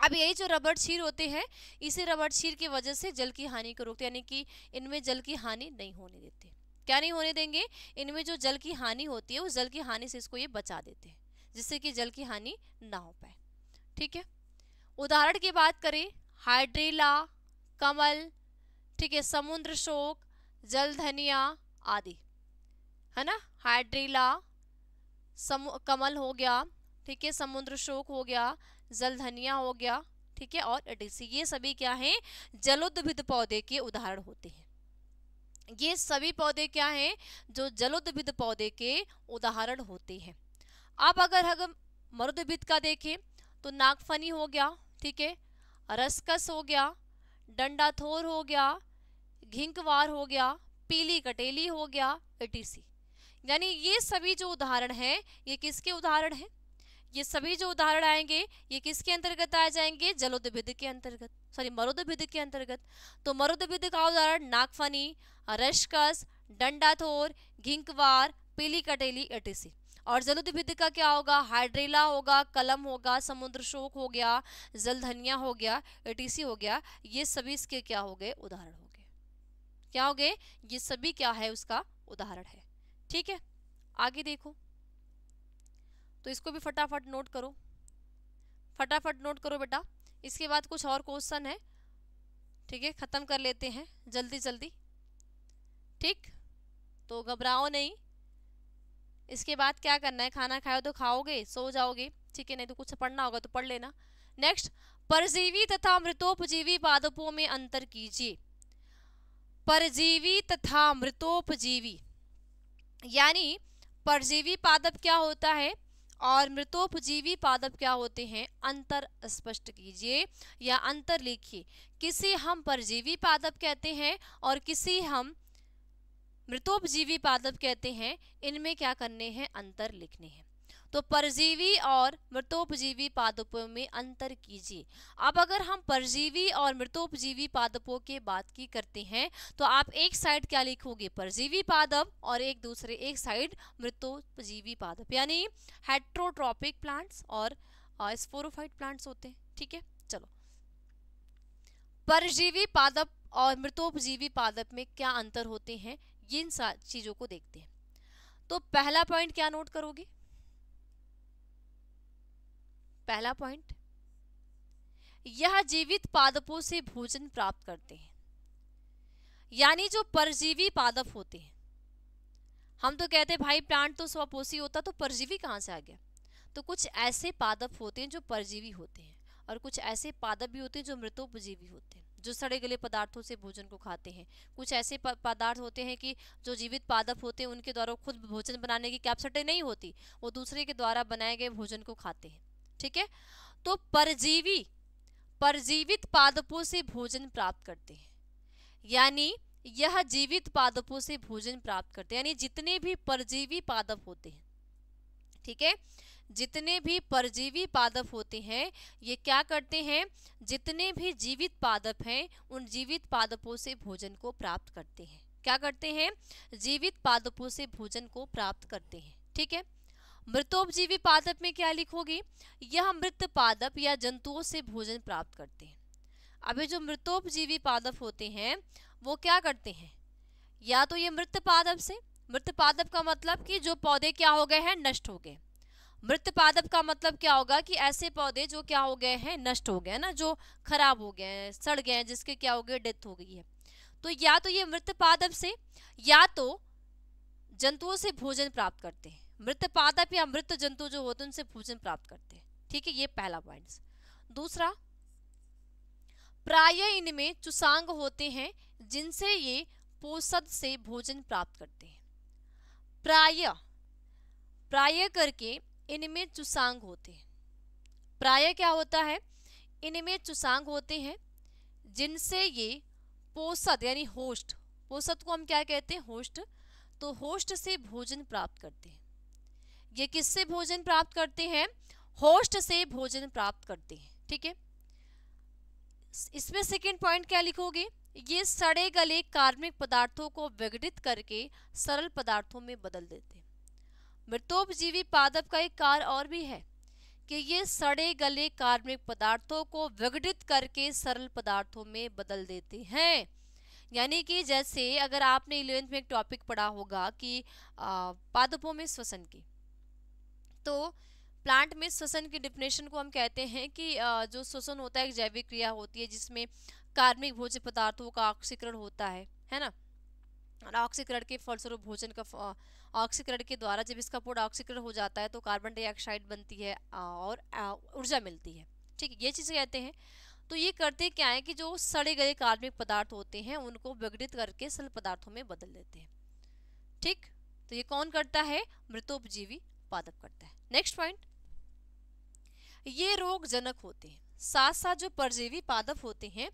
अब यही जो रबर क्षीर होते हैं, इसी रबर क्षीर की वजह से जल की हानि को रोकते हैं, यानी कि इनमें जल की हानि नहीं होने देते। क्या नहीं होने देंगे? इनमें जो जल की हानि होती है, उस जल की हानि से इसको ये बचा देते हैं, जिससे कि जल की हानि ना हो पाए। ठीक है, उदाहरण की बात करें, हाइड्रीला, कमल, ठीक है, समुद्र शोक, जलधनिया आदि, है ना। हाइड्रीला, कमल हो गया, ठीक है, समुद्र शोक हो गया, जलधनिया हो गया, ठीक है, और एडिसी, ये सभी क्या हैं? जलोदविद पौधे के उदाहरण होते हैं। ये सभी पौधे क्या हैं, जो जलोद्भिद पौधे के उदाहरण होते हैं। अब अगर हम मरुद्भिद का देखें तो नागफनी हो गया, ठीक है, रसकस हो गया, डंडाथोर हो गया, घिंकवार हो गया, पीली कटेली हो गया, एटीसी। यानी ये सभी जो उदाहरण हैं ये किसके उदाहरण हैं, ये सभी जो उदाहरण आएंगे ये किसके अंतर्गत आ जाएंगे, जलोद्भिद के अंतर्गत, सॉरी मरुद्भिद के अंतर्गत। तो मरुद्भिद का उदाहरण नागफनी, रसकस, डंडाथोर, घिंकवार, पीली कटेली, एटीसी। और जलोद्भिद का क्या होगा, हाइड्रेला होगा, कलम होगा, समुद्र शोक हो गया, जलधनिया हो गया, एटीसी हो गया। ये सभी इसके क्या हो गए, उदाहरण हो गए। क्या हो गए, ये सभी क्या है, उसका उदाहरण है। ठीक है, आगे देखो, तो इसको भी फटाफट नोट करो, फटाफट नोट करो बेटा। इसके बाद कुछ और क्वेश्चन है, ठीक है, खत्म कर लेते हैं जल्दी जल्दी, ठीक, तो घबराओ नहीं। इसके बाद क्या करना है, खाना खाओ तो खाओगे, सो जाओगे, ठीक है, नहीं तो कुछ पढ़ना होगा तो पढ़ लेना। नेक्स्ट, परजीवी तथा मृतोपजीवी पादपों में अंतर कीजिए। परजीवी तथा मृतोपजीवी, यानी परजीवी पादप क्या होता है और मृतोपजीवी पादप क्या होते हैं, अंतर स्पष्ट कीजिए या अंतर लिखिए। किसे हम परजीवी पादप कहते हैं और किसे हम मृतोपजीवी पादप कहते हैं, इनमें क्या करने हैं, अंतर लिखने हैं। तो परजीवी और मृतोपजीवी पादपों में अंतर कीजिए। अब अगर हम परजीवी और मृतोपजीवी पादपों के बात की करते हैं तो आप एक साइड क्या लिखोगे, परजीवी पादप, और एक साइड मृतोपजीवी पादप, यानी हेट्रोट्रॉपिक प्लांट्स और स्पोरोफाइट प्लांट्स होते हैं। ठीक है, चलो, परजीवी पादप और मृतोपजीवी पादप में क्या अंतर होते हैं, इन चीजों को देखते हैं। तो पहला पॉइंट क्या नोट करोगे, पहला पॉइंट, यह जीवित पादपों से भोजन प्राप्त करते हैं। यानी जो परजीवी पादप होते हैं, हम तो कहते हैं भाई प्लांट तो स्वपोषी होता, तो परजीवी कहाँ से आ गया। तो कुछ ऐसे पादप होते हैं जो परजीवी होते हैं और कुछ ऐसे पादप भी होते हैं जो मृतोपजीवी होते हैं, जो सड़े गले पदार्थों से भोजन को खाते हैं। कुछ ऐसे पदार्थ होते हैं कि जो जीवित पादप होते हैं उनके द्वारा खुद भोजन बनाने की कैपेसिटी नहीं होती, वो दूसरे के द्वारा बनाए गए भोजन को खाते हैं। ठीक है, तो परजीवी परजीवित पादपों से भोजन प्राप्त करते हैं, यानी यह जीवित पादपों से भोजन प्राप्त करते हैं, यानी जितने भी परजीवी पादप होते हैं, ठीक है, जितने भी परजीवी पादप होते हैं ये क्या करते हैं, जितने भी जीवित पादप हैं उन जीवित पादपों से भोजन को प्राप्त करते हैं। क्या करते हैं, जीवित पादपों से भोजन को प्राप्त करते हैं। ठीक है, मृतोपजीवी पादप में क्या लिखोगे, यह मृत पादप या जंतुओं से भोजन प्राप्त करते हैं। अभी जो मृतोपजीवी पादप होते हैं वो क्या करते हैं, या तो ये मृत पादप से, मृत पादप का मतलब कि जो पौधे क्या हो गए हैं, नष्ट हो गए। मृत पादप का मतलब क्या होगा कि ऐसे पौधे जो क्या हो गए हैं, नष्ट हो गए ना, जो खराब हो गए हैं, सड़ गए हैं, जिसके क्या हो गए, डेथ हो गई है। तो या तो ये मृत पादप से या तो जंतुओं से भोजन प्राप्त करते हैं। मृत पादप या मृत जंतु जो होते हैं उनसे भोजन प्राप्त करते हैं। ठीक है, ये पहला पॉइंट। दूसरा, प्रायः इनमें चुसांग होते हैं जिनसे ये पोषद से भोजन प्राप्त करते हैं। प्रायः करके इनमें चुसांग होते हैं। प्रायः क्या होता है, इनमें चुसांग होते हैं जिनसे ये पोषद यानी होस्ट, पोषद को हम क्या कहते हैं, होस्ट, तो होस्ट से भोजन प्राप्त करते हैं। ये किससे भोजन प्राप्त करते हैं, होस्ट से भोजन प्राप्त करते हैं। ठीक है, इसमें सेकंड पॉइंट क्या लिखोगे, ये सड़े गले कार्बनिक पदार्थों को विघटित करके सरल पदार्थों में बदल देते हैं। मृतोपजीवी पादप का एक कार्य और भी है कि ये सड़े गले कार्बनिक पदार्थों को विघटित करके सरल पदार्थों में बदल देते हैं। यानी कि जैसे अगर आपने 11th में एक टॉपिक पढ़ा होगा कि पादपों में श्वसन की, तो प्लांट में श्वसन की डिफिनेशन को हम कहते हैं कि जो श्वसन होता है एक जैविक क्रिया होती है जिसमें कार्बनिक भोज्य पदार्थों का ऑक्सीकरण होता है ना, और ऑक्सीकरण के फलस्वरूप भोजन का ऑक्सीकरण के द्वारा जब इसका पूरा ऑक्सीकरण हो जाता है तो कार्बन डाइऑक्साइड बनती है और ऊर्जा मिलती है। ठीक है, ये चीज़ कहते हैं। तो ये करते क्या है कि जो सड़े गले कार्बनिक पदार्थ होते हैं उनको विघटित करके सरल पदार्थों में बदल देते हैं। ठीक, तो ये कौन करता है? मृतोपजीवी पादप करता है। नेक्स्ट पॉइंट, ये रोगजनक होते हैं। साथ साथ जो परजीवी पादप होते हैं,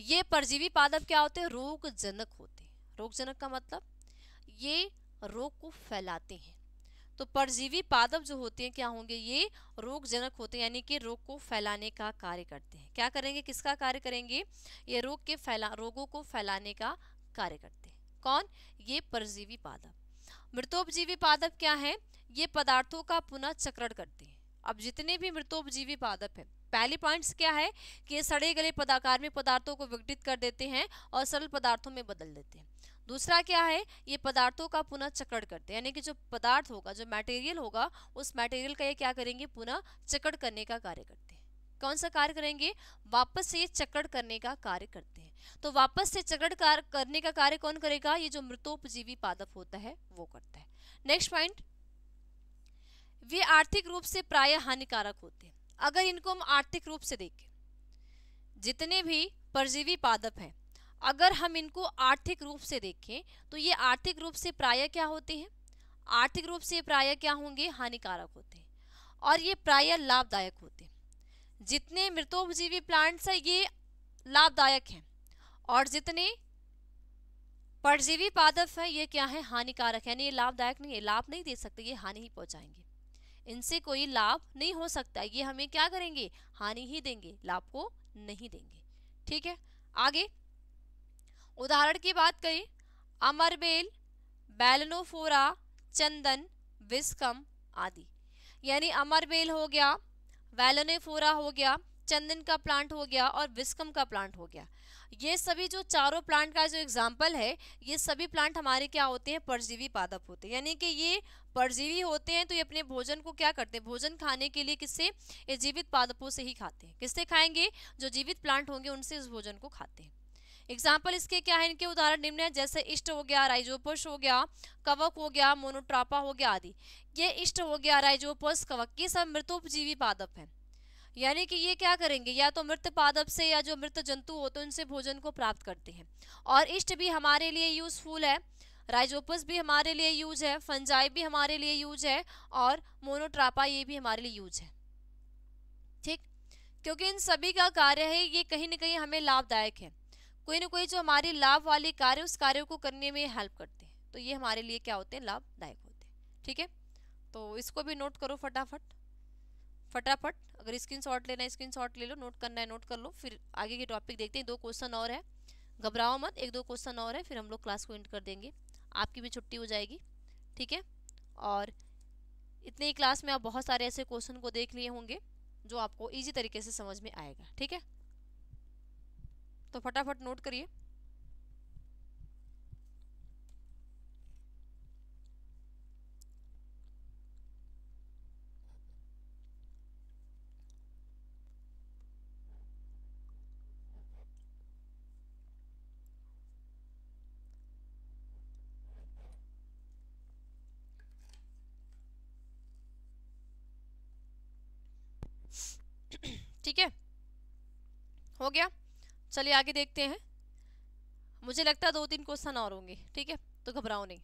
ये परजीवी पादप क्या होते हैं? रोगजनक होते हैं। रोगजनक का मतलब ये रोग को फैलाते हैं। तो परजीवी पादप जो होते हैं क्या होंगे? ये रोगजनक होते हैं, यानी कि रोग को फैलाने का कार्य करते हैं। क्या करेंगे? किसका कार्य करेंगे? ये रोगों को फैलाने का कार्य करते हैं। कौन? ये परजीवी पादप। मृतोपजीवी पादप क्या है? ये पदार्थों का पुनः चक्रण करते हैं। अब जितने भी मृतोपजीवी पादप हैं, पहली पॉइंट्स क्या है कि ये सड़े गले कार्बनिक पदार्थों को विघटित कर देते हैं और सरल पदार्थों में बदल देते हैं। दूसरा क्या है? ये पदार्थों का पुनः चक्रण करते हैं, यानी कि जो पदार्थ होगा, जो मटेरियल होगा, उस मटेरियल का ये क्या करेंगे? पुनः चक्रण करने का कार्य करते हैं। कौन सा कार्य करेंगे? वापस से चक्रण करने का कार्य करते हैं। तो वापस से चक्रण करने का कार्य कौन करेगा? ये जो मृतोपजीवी पादप होता है वो करता है। नेक्स्ट पॉइंट, वे आर्थिक रूप से प्राय हानिकारक होते हैं। अगर इनको हम आर्थिक रूप से देखें, जितने भी परजीवी पादप हैं, अगर हम इनको आर्थिक रूप से देखें तो ये आर्थिक रूप से प्राय क्या होते हैं? आर्थिक रूप से प्राय क्या होंगे? हानिकारक होते हैं, और ये प्राय लाभदायक होते हैं। जितने मृतोपजीवी प्लांट्स हैं ये लाभदायक हैं, और जितने परजीवी पादप हैं ये क्या है? हानिकारक है। यानी ये लाभदायक नहीं है, लाभ नहीं दे सकते, ये हानि ही पहुंचाएंगे। इनसे कोई लाभ नहीं हो सकता, ये हमें क्या करेंगे? हानि ही देंगे, लाभ को नहीं देंगे। ठीक है, आगे उदाहरण की बात करें, अमरबेल, बैलनोफोरा, चंदन, विस्कम आदि। यानी अमरबेल हो गया, बैलनोफोरा हो गया, चंदन का प्लांट हो गया, और विस्कम का प्लांट हो गया। ये सभी जो चारों प्लांट का जो एग्जाम्पल है, ये सभी प्लांट हमारे क्या होते हैं? परजीवी पादप होते हैं। यानी कि ये परजीवी होते हैं, तो ये अपने भोजन को क्या करते हैं? भोजन खाने के लिए किससे? ये जीवित पादपों से ही खाते हैं। किससे खाएंगे? जो जीवित प्लांट होंगे उनसे इस भोजन को खाते हैं। एग्जाम्पल इसके क्या है? इनके उदाहरण निम्न है, जैसे इष्ट हो गया, राइजोपस हो गया, कवक हो गया, मोनोट्रापा हो गया आदि। ये इष्ट हो गया, राइजोपस, कवक, ये सब मृतोपजीवी पादप हैं। यानी कि ये क्या करेंगे? या तो मृत पादप से या जो मृत जंतु होते हैं उनसे भोजन को प्राप्त करते हैं। और इष्ट भी हमारे लिए यूजफुल है, राइजोपस भी हमारे लिए यूज है, फंजाई भी हमारे लिए यूज है, और मोनोट्रापा ये भी हमारे लिए यूज है। ठीक, क्योंकि इन सभी का कार्य है ये कहीं ना कहीं हमें लाभदायक है। कोई ना कोई जो हमारी लाभ वाले कार्य, उस कार्य को करने में हेल्प करते हैं, तो ये हमारे लिए क्या होते हैं? लाभदायक होते हैं। ठीक है, तो इसको भी नोट करो फटाफट फटाफट। अगर स्क्रीनशॉट लेना है स्क्रीनशॉट ले लो, नोट करना है नोट कर लो। फिर आगे के टॉपिक देखते हैं, 2 क्वेश्चन और है, घबराओ मत, 1-2 क्वेश्चन और है, फिर हम लोग क्लास को एंड कर देंगे, आपकी भी छुट्टी हो जाएगी। ठीक है, और इतने ही क्लास में आप बहुत सारे ऐसे क्वेश्चन को देख लिए होंगे जो आपको ईजी तरीके से समझ में आएगा। ठीक है, तो फटाफट नोट करिए। ठीक है, हो गया। चलिए आगे देखते हैं, मुझे लगता है 2-3 क्वेश्चन और होंगे। ठीक है, तो घबराओ नहीं।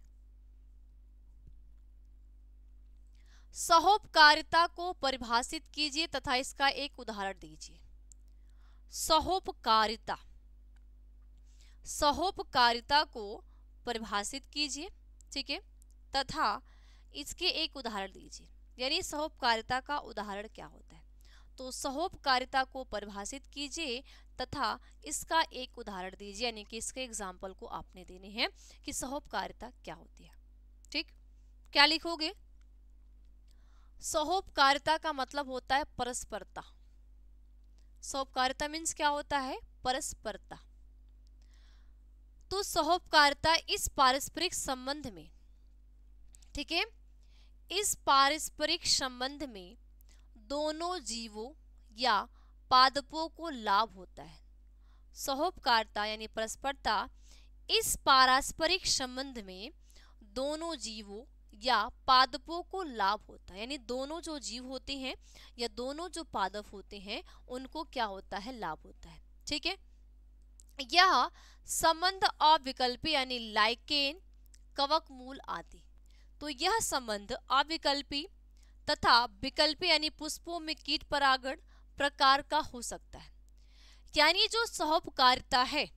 सहोपकारिता को परिभाषित कीजिए तथा इसका एक उदाहरण दीजिए। सहोपकारिता, सहोपकारिता को परिभाषित कीजिए, ठीक है, तथा इसके एक उदाहरण दीजिए। यानी सहोपकारिता का उदाहरण क्या होता है? तो सहोपकारिता को परिभाषित कीजिए तथा इसका एक उदाहरण दीजिए, यानी कि इसके एग्जाम्पल को आपने देने हैं कि सहोपकारिता क्या होती है। ठीक, क्या लिखोगे? सहोपकारिता का मतलब होता है परस्परता। सहोपकारिता मीन्स क्या होता है? परस्परता। तो सहोपकारिता इस पारस्परिक संबंध में, ठीक है, इस पारस्परिक संबंध में दोनों जीवों या पादपों को लाभ होता है। सहोपकारिता यानी परस्परता इस पारस्परिक संबंध में दोनों जीवों या पादपों को लाभ होता है। यानी दोनों जो जीव होते हैं या दोनों जो पादप होते हैं उनको क्या होता है? लाभ होता है। ठीक है, यह संबंध अविकल्पी यानी लाइकेन, कवक मूल आदि। तो यह संबंध अविकल्पी तथा विकल्पी यानी पुष्पों में कीट परागण प्रकार का हो सकता है। यानी जो सहोपकारिता है,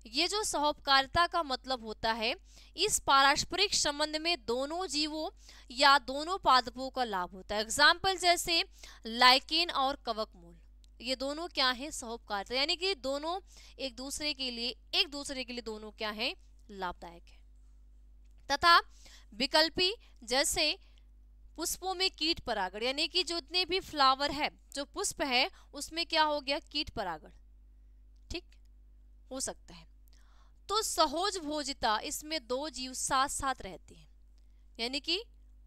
ये जो सहोपकारिता का मतलब होता है, इस पारस्परिक संबंध में दोनों जीवों या दोनों पादपों का लाभ होता है। एग्जाम्पल जैसे लाइकेन और कवक मूल, ये दोनों क्या है, सहोपकारिता, यानी कि दोनों एक दूसरे के लिए दोनों क्या है, लाभदायक है। तथा विकल्पी जैसे पुष्पों में कीट परागण, यानी कि जो जितने भी फ्लावर है, जो पुष्प है, उसमें क्या हो गया, कीट परागण, ठीक हो सकता है। तो सहोज भोजिता, इसमें दो जीव साथ साथ रहते हैं, यानी कि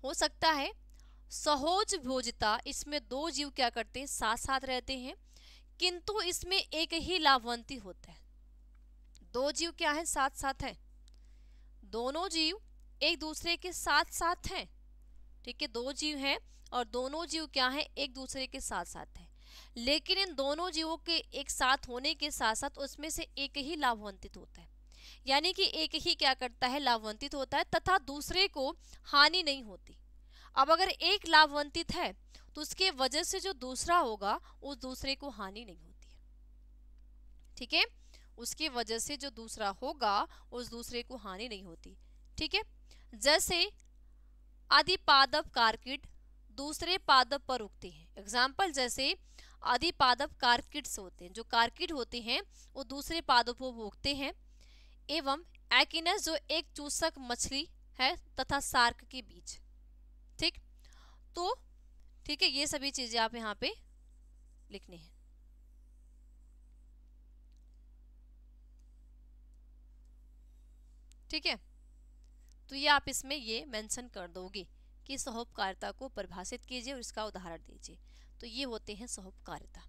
हो सकता है सहोज भोजिता, इसमें दो जीव क्या करते हैं, साथ साथ रहते हैं, किंतु इसमें एक ही लाभवंती होता है। दो जीव क्या है, साथ साथ है, दोनों जीव एक दूसरे के साथ साथ हैं, ठीक है, दो जीव हैं और दोनों जीव क्या है, एक दूसरे के साथ साथ हैं, लेकिन इन दोनों जीवों के एक साथ होने के साथ साथ उसमें से एक ही लाभवंतित होता है, यानी कि एक ही क्या करता है, लाभवंतित होता है तथा दूसरे को हानि नहीं होती। अब अगर एक लाभवंतित है तो उसके वजह से जो दूसरा होगा उस दूसरे को हानि नहीं होती है, ठीक है, उसकी वजह से जो दूसरा होगा उस दूसरे को हानि नहीं होती, ठीक है। जैसे आदिपादप कार्किड दूसरे पादप पर उगते हैं। एग्जाम्पल जैसे आदिपादप कार्किड्स होते हैं, जो कार्किड होते हैं वो दूसरे पादपों पर उगते हैं, एवं एकिनस जो एक चूसक मछली है तथा सार्क के बीच, ठीक। तो ठीक है, ये सभी चीजें आप यहाँ पे लिखनी है, ठीक है। तो ये आप इसमें ये मेंशन कर दोगे कि सहोपकारिता को परिभाषित कीजिए और इसका उदाहरण दीजिए। तो ये होते हैं सहोपकारिता,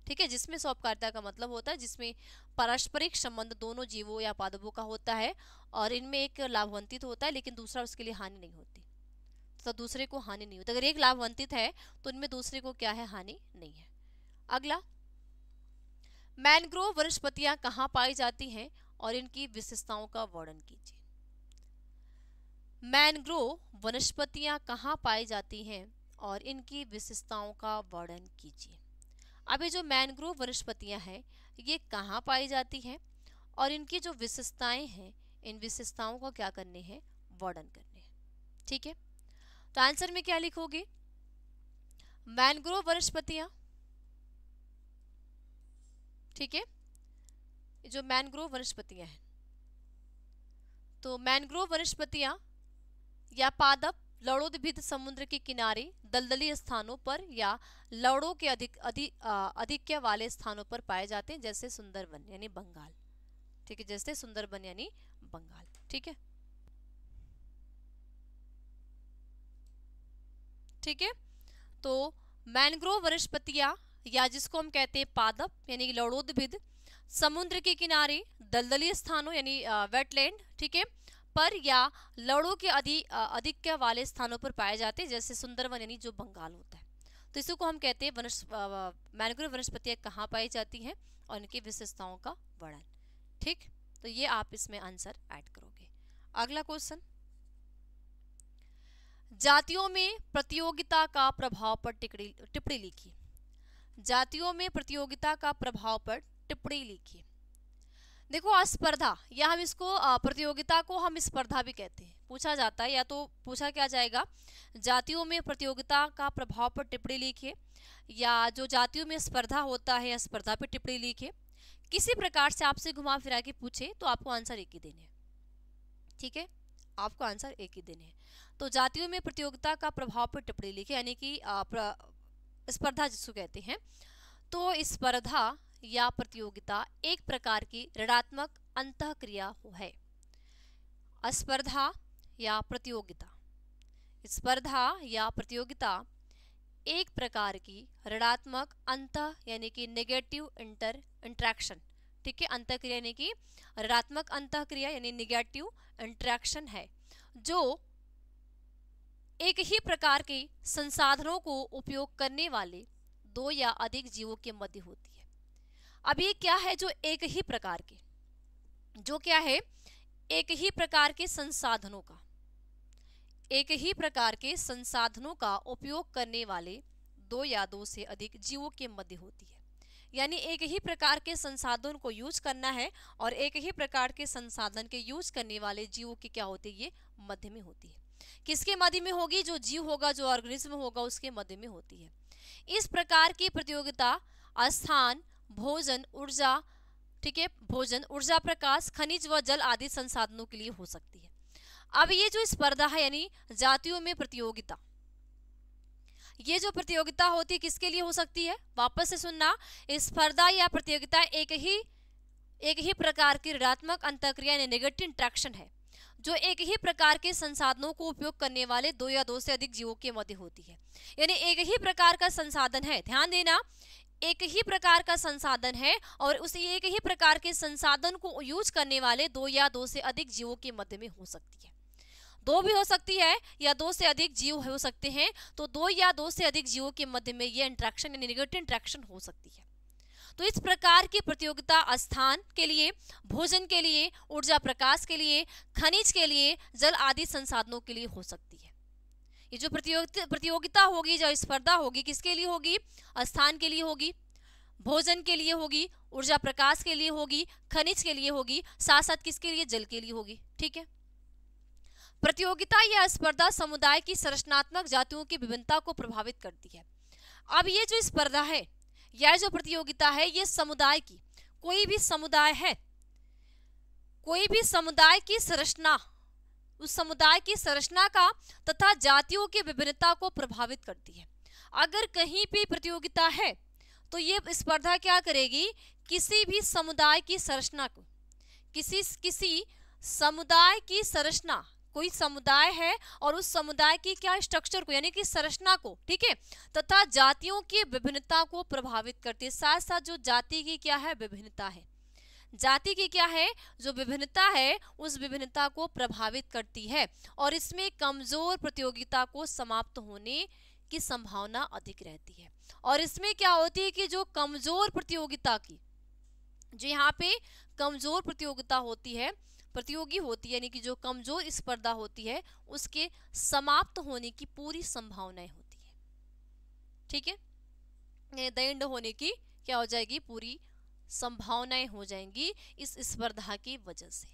ठीक है, जिसमें सहोपकारिता का मतलब होता है जिसमें पारस्परिक संबंध दोनों जीवों या पादपों का होता है और इनमें एक लाभवंतित होता है लेकिन दूसरा उसके लिए हानि नहीं होती, तो दूसरे को हानि नहीं होती। अगर एक लाभवंतित है तो इनमें दूसरे को क्या है, हानि नहीं है। अगला, मैनग्रोव वनस्पतियां कहाँ पाई जाती हैं और इनकी विशेषताओं का वर्णन कीजिए। मैनग्रोव वनस्पतियां कहाँ पाई जाती हैं और इनकी विशेषताओं का वर्णन कीजिए। अब ये जो मैनग्रोव वनस्पतियां हैं ये कहाँ पाई जाती हैं और इनकी जो विशेषताएं हैं, इन विशेषताओं को क्या करने हैं, वर्णन करने हैं, ठीक है। तो आंसर में क्या लिखोगे, मैनग्रोव वनस्पतियां, ठीक है, जो मैनग्रोव वनस्पतियां हैं, तो मैनग्रोव वनस्पतियां या पादप लवणोद्भिद समुद्र के किनारे दलदली स्थानों पर या लवणों के अधिक्य वाले स्थानों पर पाए जाते हैं, जैसे सुंदरबन यानी बंगाल, ठीक है, जैसे सुंदरबन यानी बंगाल, ठीक है, ठीक है। तो मैनग्रोव वनस्पतियां या जिसको हम कहते हैं पादप यानी लवणोद्भिद समुद्र के किनारे दलदली स्थानों यानी वेटलैंड, ठीक है, पर या लवणों के अधिक्य वाले स्थानों पर पाए जाते हैं, जैसे सुंदरवन यानी जो बंगाल होता है। तो इसी को हम कहते हैं मैनग्रोव वनस्पतियां कहाँ पाई जाती हैं और इनकी विशेषताओं का वर्णन, ठीक। तो ये आप इसमें आंसर ऐड करोगे। अगला क्वेश्चन, जातियों में प्रतियोगिता का प्रभाव पर टिप्पणी लिखिए। जातियों में प्रतियोगिता का प्रभाव पर टिप्पणी लिखिए। देखो, स्पर्धा या हम इसको प्रतियोगिता को हम स्पर्धा भी कहते हैं, पूछा जाता है, या तो पूछा क्या जाएगा, जातियों में प्रतियोगिता का प्रभाव पर टिप्पणी लिखिए, या जो जातियों में स्पर्धा होता है या स्पर्धा पर टिप्पणी लिखिए। किसी प्रकार से आपसे घुमा फिरा के पूछे तो आपको आंसर एक ही देने हैं, ठीक है, आपको आंसर एक ही देने हैं। तो जातियों में प्रतियोगिता का प्रभाव पर टिप्पणी लिखिए, यानी कि स्पर्धा जिसको कहते हैं। तो स्पर्धा या प्रतियोगिता एक प्रकार की ऋणात्मक अंतःक्रिया है। स्पर्धा या प्रतियोगिता, स्पर्धा या प्रतियोगिता एक प्रकार की ऋणात्मक अंतः यानी कि नेगेटिव इंटरैक्शन, ठीक है, अंतःक्रिया यानी कि ऋणात्मक अंतःक्रिया यानी नेगेटिव इंटरैक्शन है, जो एक ही प्रकार के संसाधनों को उपयोग करने वाले दो या अधिक जीवों के मध्य होती है। अब ये क्या है, जो एक ही प्रकार के, जो क्या है, एक ही प्रकार के संसाधनों का, एक ही प्रकार के संसाधनों का उपयोग करने वाले दो या दो से अधिक जीवों के मध्य होती है। यानी एक ही प्रकार के संसाधन को यूज करना है और एक ही प्रकार के संसाधन के यूज करने वाले जीवों की क्या होती है, ये मध्य में होती है। किसके मध्य में होगी, जो जीव होगा, जो ऑर्गेनिज्म होगा, उसके मध्य में होती है। इस प्रकार की प्रतियोगिता स्थान, भोजन, ऊर्जा, ठीक है, भोजन, ऊर्जा, प्रकाश, खनिज व जल आदि संसाधनों के लिए हो सकती है। अब ये जो स्पर्धा है यानी जातियों में प्रतियोगिता, ये जो प्रतियोगिता होती है किसके लिए हो सकती है, वापस से सुनना, स्पर्धा या प्रतियोगिता एक ही प्रकार की ऋणात्मक अंतःक्रिया यानी नेगेटिव इंटरेक्शन है, जो एक ही प्रकार के संसाधनों को उपयोग करने वाले दो या दो से अधिक जीवों के मध्य होती है। यानी एक ही प्रकार का संसाधन है, ध्यान देना, एक ही प्रकार का संसाधन है और उस एक ही प्रकार के संसाधन को यूज करने वाले दो या दो से अधिक जीवों के मध्य में हो सकती है। दो भी हो सकती है या दो से अधिक जीव हो सकते हैं, तो दो या दो से अधिक जीवों के मध्य में ये इंटरेक्शन यानी नेगेटिव इंटरेक्शन हो सकती है। तो इस प्रकार की प्रतियोगिता स्थान के लिए, भोजन के लिए, ऊर्जा, प्रकाश के लिए, खनिज के लिए, जल आदि संसाधनों के लिए हो सकती है। ये जो प्रतियोगिता होगी, जो स्पर्धा होगी, किसके लिए होगी, स्थान के लिए होगी, भोजन के लिए होगी, ऊर्जा, प्रकाश के लिए होगी, खनिज के लिए होगी, साथ साथ किसके लिए, जल के लिए होगी। ठीक है, प्रतियोगिता या स्पर्धा समुदाय की संरचनात्मक जातियों की विभिन्नता को प्रभावित करती है। अब ये जो स्पर्धा है या जो प्रतियोगिता है, ये समुदाय की, कोई भी समुदाय है, कोई भी समुदाय की संरचना, उस समुदाय की संरचना का तथा जातियों की विभिन्नता को प्रभावित करती है। अगर कहीं भी प्रतियोगिता है तो ये स्पर्धा क्या करेगी, किसी भी समुदाय की संरचना को, किसी समुदाय की संरचना, कोई समुदाय है और उस समुदाय की क्या स्ट्रक्चर को यानी कि संरचना को, ठीक है, तथा जातियों की विभिन्नता को प्रभावित करती है। साथ साथ जो जाति की क्या है, विभिन्नता है, जाति की क्या है, जो विभिन्नता है, उस विभिन्नता को प्रभावित करती है और इसमें कमजोर प्रतियोगिता को समाप्त होने की संभावना अधिक रहती है। और इसमें क्या होती है कि जो कमजोर प्रतियोगिता की, जो यहाँ पे कमजोर प्रतियोगिता होती है, प्रतियोगी होती है, यानी कि जो कमजोर स्पर्धा होती है, उसके समाप्त होने की पूरी संभावनाएं होती है। ठीक है, द एंड होने की क्या हो जाएगी, पूरी संभावनाएं हो जाएंगी इस स्पर्धा की वजह से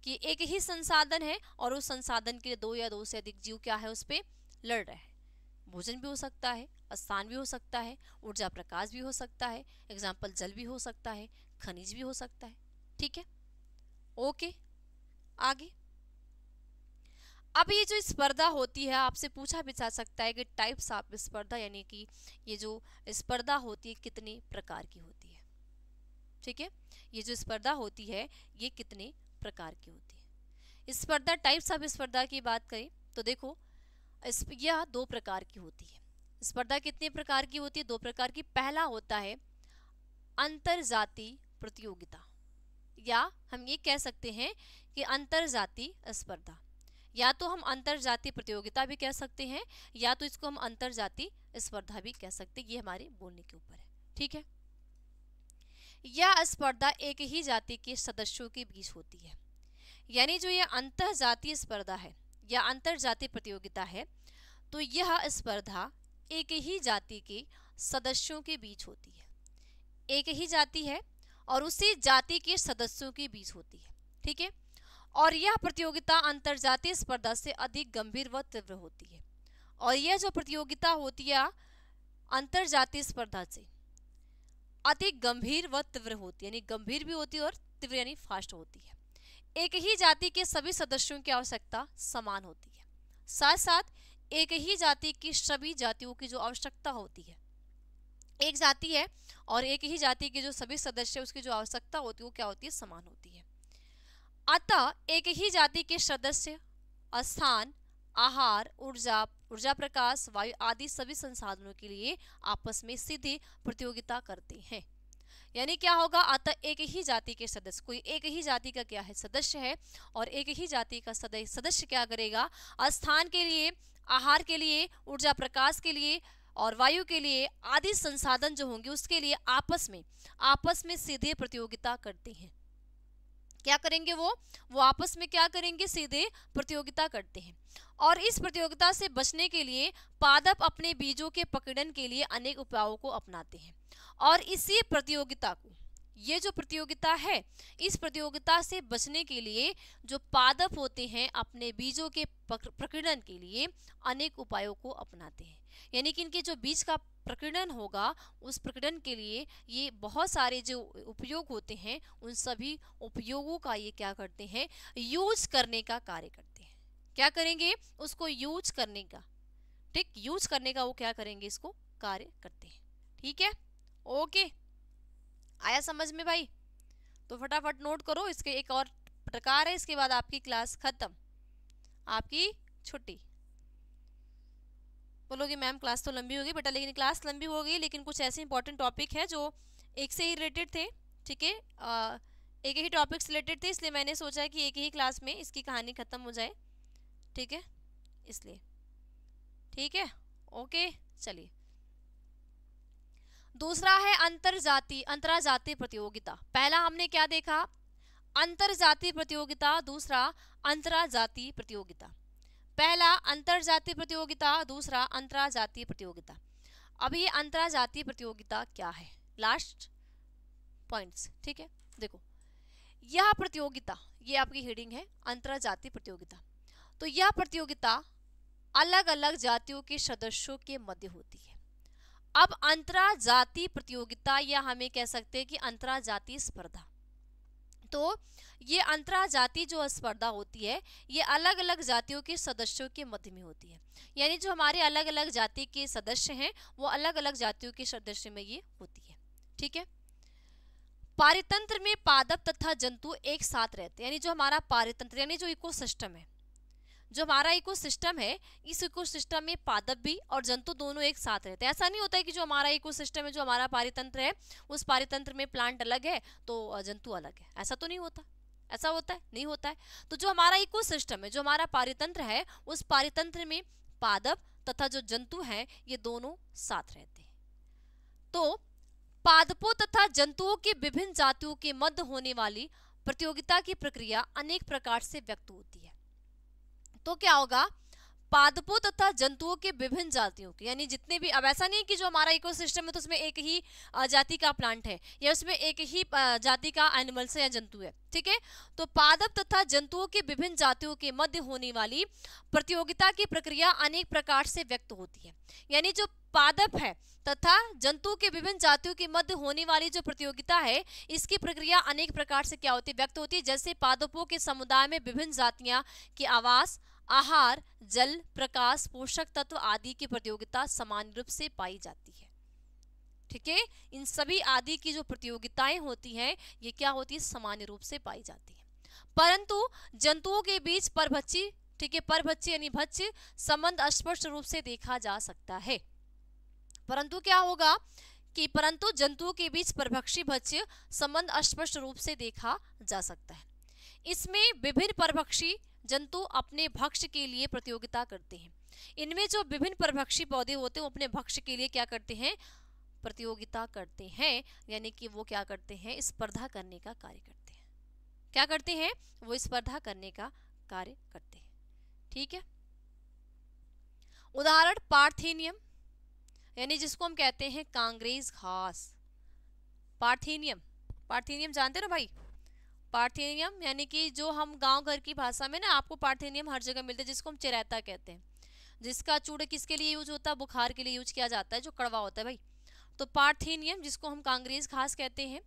कि एक ही संसाधन है और उस संसाधन के दो या दो से अधिक जीव क्या है, उस पे लड़ रहे हैं। भोजन भी हो सकता है, स्थान भी हो सकता है, ऊर्जा, प्रकाश भी हो सकता है, एग्जाम्पल जल भी हो सकता है, खनिज भी हो सकता है। ठीक है, ओके, आगे। अब ये जो स्पर्धा होती है, आपसे पूछा भी जा सकता है कि टाइप्स ऑफ स्पर्धा, यानी कि ये जो स्पर्धा होती है कितने प्रकार की होती है। ठीक है, ये जो स्पर्धा होती है ये कितने प्रकार की होती है। स्पर्धा, टाइप्स ऑफ स्पर्धा की बात करें तो देखो, यह दो प्रकार की होती है। स्पर्धा कितने प्रकार की होती है, दो प्रकार की। पहला होता है अंतरजातीय प्रतियोगिता, या हम ये कह सकते हैं कि अंतरजातीय स्पर्धा, या तो हम अंतरजातीय प्रतियोगिता भी कह सकते हैं या तो इसको हम अंतरजातीय स्पर्धा भी कह सकते हैं, ये हमारे बोलने के ऊपर है। ठीक है, यह स्पर्धा एक ही जाति के सदस्यों के बीच होती है। यानी जो ये अंतरजातीय स्पर्धा है या अंतरजातीय प्रतियोगिता है, तो यह स्पर्धा एक ही जाति के सदस्यों के बीच होती है। एक ही जाति है और उसी जाति के सदस्यों के बीच होती है। ठीक है, और यह प्रतियोगिता अंतरजातीय स्पर्धा से अधिक गंभीर व तीव्र होती है। और यह जो प्रतियोगिता होती है अंतरजातीय स्पर्धा से अधिक गंभीर व तीव्र होती है, यानी गंभीर भी होती है और तीव्र यानी फास्ट होती है। एक ही जाति के सभी सदस्यों की आवश्यकता समान होती है। साथ साथ एक ही जाति की सभी जातियों की जो आवश्यकता होती है, एक जाति है और एक ही जाति के जो सभी सदस्य उसकी जो आवश्यकता होती है वो क्या होती है, समान होती है। अतः एक ही जाति के सदस्य स्थान, आहार, ऊर्जा, प्रकाश, वायु आदि सभी संसाधनों के लिए आपस में सीधे प्रतियोगिता करते हैं। यानी क्या होगा, अतः एक ही जाति के सदस्य, कोई एक ही जाति का क्या है, सदस्य है, और एक ही जाति का सदस्य क्या करेगा, स्थान के लिए, आहार के लिए, ऊर्जा, प्रकाश के लिए, और वायु के लिए आदि संसाधन जो होंगे उसके लिए आपस में सीधे प्रतियोगिता करते हैं। क्या करेंगे वो आपस में क्या करेंगे, सीधे प्रतियोगिता करते हैं। और इस प्रतियोगिता से बचने के लिए पादप अपने बीजों के पकड़न के लिए अनेक उपायों को अपनाते हैं। और इसी प्रतियोगिता को, ये जो प्रतियोगिता है, इस प्रतियोगिता से बचने के लिए जो पादप होते हैं अपने बीजों के प्रकीर्णन के लिए अनेक उपायों को अपनाते हैं। यानी कि इनके जो बीज का प्रकीर्णन होगा उस प्रकीर्णन के लिए ये बहुत सारे जो उपयोग होते हैं उन सभी उपयोगों का ये क्या करते हैं, यूज करने का कार्य करते हैं। क्या करेंगे, उसको यूज करने का, ठीक, यूज करने का वो क्या करेंगे, इसको कार्य करते हैं। ठीक है, ओके, आया समझ में भाई? तो फटाफट नोट करो, इसके एक और प्रकार है, इसके बाद आपकी क्लास खत्म, आपकी छुट्टी। बोलोगे मैम क्लास तो लंबी होगी बेटा, लेकिन क्लास लंबी हो गई, लेकिन कुछ ऐसे इंपॉर्टेंट टॉपिक है जो एक से ही रिलेटेड थे। ठीक है, एक ही टॉपिक से रिलेटेड थे, इसलिए मैंने सोचा कि एक ही क्लास में इसकी कहानी खत्म हो जाए। ठीक है, इसलिए ठीक है, ओके। चलिए, दूसरा है अंतरजातीय प्रतियोगिता। पहला हमने क्या देखा, अंतरजातीय प्रतियोगिता, दूसरा अंतरजातीय प्रतियोगिता। पहला अंतरजातीय प्रतियोगिता, दूसरा अंतरजातीय प्रतियोगिता। अब ये अंतरजातीय प्रतियोगिता क्या है, लास्ट पॉइंट्स। ठीक है, देखो यह प्रतियोगिता, ये आपकी हेडिंग है अंतरजातीय प्रतियोगिता। तो यह प्रतियोगिता अलग अलग जातियों के सदस्यों के मध्य होती है। अब अंतरजातीय प्रतियोगिता या हमें कह सकते हैं कि अंतरजातीय स्पर्धा, तो ये अंतरजातीय जो स्पर्धा होती है ये अलग अलग जातियों के सदस्यों के मध्य में होती है। यानी जो हमारे अलग अलग जाति के सदस्य हैं वो अलग अलग जातियों के सदस्य में ये होती है। ठीक है, पारितंत्र में पादप तथा जंतु एक साथ रहते हैं। यानी जो हमारा पारितंत्र यानी जो इकोसिस्टम है, जो हमारा इकोसिस्टम है, इस इकोसिस्टम में पादप भी और जंतु दोनों एक साथ रहते हैं। ऐसा नहीं होता है कि जो हमारा इकोसिस्टम है, जो हमारा पारितंत्र है, उस पारितंत्र में प्लांट अलग है तो जंतु अलग है, ऐसा तो नहीं होता। ऐसा होता है, नहीं होता है। तो जो हमारा इकोसिस्टम है, जो हमारा पारितंत्र है, उस पारितंत्र में पादप तथा जो जंतु हैं ये दोनों साथ रहते हैं। तो पादपों तथा जंतुओं की विभिन्न जातियों के मध्य होने वाली प्रतियोगिता की प्रक्रिया अनेक प्रकार से व्यक्त होती है। तो क्या होगा, पादपों तथा जंतुओं के विभिन्न जातियों के, यानी जितने भी, अब ऐसा नहीं कि जो हमारा इकोसिस्टम है तो उसमें एक ही जाति का प्लांट है या उसमें एक ही जाति का एनिमल्स है या जंतु है। ठीक है, तो पादप तथा जंतुओं के विभिन्न जातियों के मध्य होने वाली प्रतियोगिता की प्रक्रिया अनेक प्रकार से व्यक्त होती है। यानी जो पादप है तथा जंतु के विभिन्न जातियों के मध्य होने वाली जो प्रतियोगिता है इसकी प्रक्रिया अनेक प्रकार से क्या होती है, व्यक्त होती है। जैसे पादपों के समुदाय में विभिन्न जातियां के आवास, आहार, जल, प्रकाश, पोषक तत्व आदि की प्रतियोगिता समान रूप से पाई जाती है। ठीक है, इन सभी आदि की जो प्रतियोगिताएं होती हैं ये क्या होती है, सामान्य रूप से पाई जाती है। परंतु जंतुओं के बीच परभक्षी, ठीक है, परभक्षी यानी भक्ष्य संबंध स्पष्ट रूप से देखा जा सकता है। परंतु क्या होगा कि परंतु जंतुओं के बीच परभक्षी भक्ष्य संबंध स्पष्ट रूप से देखा जा सकता है। इसमें विभिन्न परभक्षी जंतु अपने भक्ष्य के लिए प्रतियोगिता करते हैं। इनमें जो विभिन्न परभक्षी पौधे होते हैं वो अपने भक्ष्य के लिए क्या करते हैं, प्रतियोगिता करते हैं। यानी कि वो क्या करते हैं, स्पर्धा करने का कार्य करते हैं। क्या करते हैं, वो स्पर्धा करने का कार्य करते हैं। ठीक है, उदाहरण पार्थेनियम, यानी जिसको हम कहते हैं कांग्रेस घास। पार्थेनियम, पार्थेनियम जानते हो ना भाई, पार्थेनियम यानी कि जो हम गांव घर की भाषा में ना आपको पार्थेनियम हर जगह मिलता है, जिसको हम चिरैता कहते हैं, जिसका चूर्ण किसके लिए यूज होता है, बुखार के लिए यूज किया जाता है, जो कड़वा होता है भाई। तो पार्थेनियम जिसको हम कांग्रेस घास कहते हैं,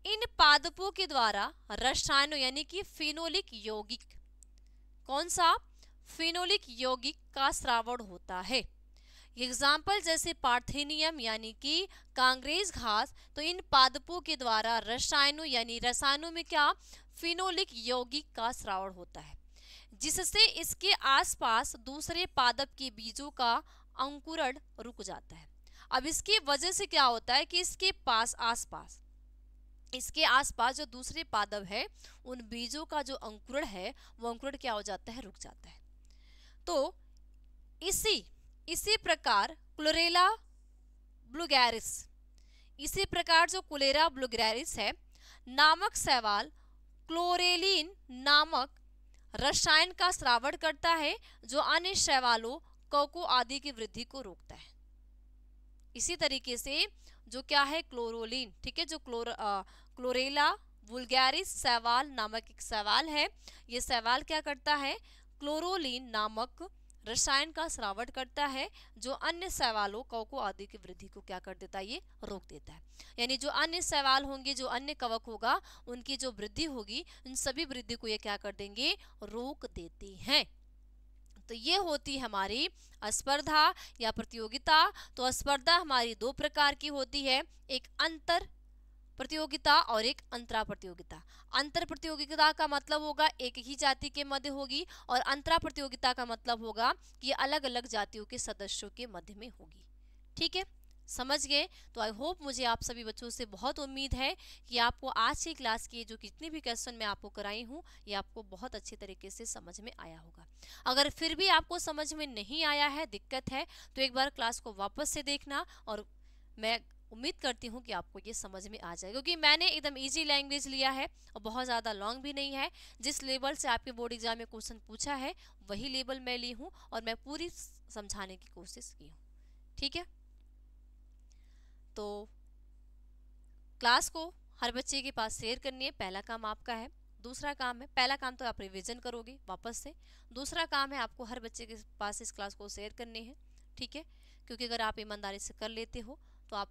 इन पादपों के द्वारा रसायनों यानी कि फिनोलिक यौगिक, कौन सा, फिनोलिक यौगिक का श्रावण होता है। एग्जाम्पल जैसे पार्थेनियम यानी कि कांग्रेस घास, तो इन पादपों के द्वारा रसायनों यानी रसायनों में क्या, फिनोलिक यौगिक का श्रावण होता है, जिससे इसके आसपास दूसरे पादप के बीजों का अंकुरण रुक जाता है। अब इसकी वजह से क्या होता है कि इसके आसपास जो दूसरे पादप है उन बीजों का जो अंकुरण है वो अंकुरण क्या हो जाता है, रुक जाता है। तो इसी प्रकार क्लोरेला ब्लूगैरिस। इसी प्रकार जो क्लोरेला ब्लूगैरिस है नामक शैवाल क्लोरेलिन नामक रसायन का स्रावण करता है जो अन्य शैवालों कोको आदि की वृद्धि को रोकता है। इसी तरीके से जो क्या है क्लोरोलिन, ठीक है, जो क्लोरेला वुल्गैरिस शैवाल नामक एक शैवाल है, ये शैवाल क्या करता है क्लोरोलिन नामक रसायन का स्रावण करता है जो अन्य शैवालों कोको आदि की वृद्धि को क्या कर देता है, ये रोक देता है। यानी जो अन्य शैवाल होंगे, जो अन्य कवक होगा, उनकी जो वृद्धि होगी, उन सभी वृद्धि को ये क्या कर देंगे, रोक देते हैं। तो ये होती हमारी स्पर्धा या प्रतियोगिता। तो स्पर्धा हमारी दो प्रकार की होती है, एक अंतर प्रतियोगिता और एक अंतरा प्रतियोगिता। अंतर प्रतियोगिता का मतलब होगा एक ही जाति के मध्य होगी, और अंतरा प्रतियोगिता का मतलब होगा कि अलग अलग जातियों के सदस्यों के मध्य में होगी। ठीक है, समझ गए? तो आई होप, मुझे आप सभी बच्चों से बहुत उम्मीद है कि आपको आज की क्लास की जो कितने भी क्वेश्चन मैं आपको कराई हूँ, ये आपको बहुत अच्छी तरीके से समझ में आया होगा। अगर फिर भी आपको समझ में नहीं आया है, दिक्कत है, तो एक बार क्लास को वापस से देखना, और मैं उम्मीद करती हूँ कि आपको ये समझ में आ जाए, क्योंकि मैंने एकदम इजी लैंग्वेज लिया है और बहुत ज़्यादा लॉन्ग भी नहीं है। जिस लेवल से आपके बोर्ड एग्जाम में क्वेश्चन पूछा है वही लेवल मैं ली हूँ, और मैं पूरी समझाने की कोशिश की हूँ। ठीक है, तो क्लास को हर बच्चे के पास शेयर करनी है, पहला काम आपका है। दूसरा काम है, पहला काम तो आप रिवीजन करोगे वापस से, दूसरा काम है आपको हर बच्चे के पास इस क्लास को शेयर करने हैं। ठीक है, क्योंकि अगर आप ईमानदारी से कर लेते हो तो आप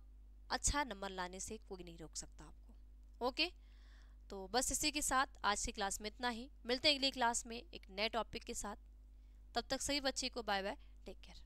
अच्छा नंबर लाने से कोई नहीं रोक सकता आपको। ओके, तो बस इसी के साथ आज की क्लास में इतना ही। मिलते हैं अगली क्लास में एक नए टॉपिक के साथ। तब तक सभी बच्चे को बाय बाय, टेक केयर।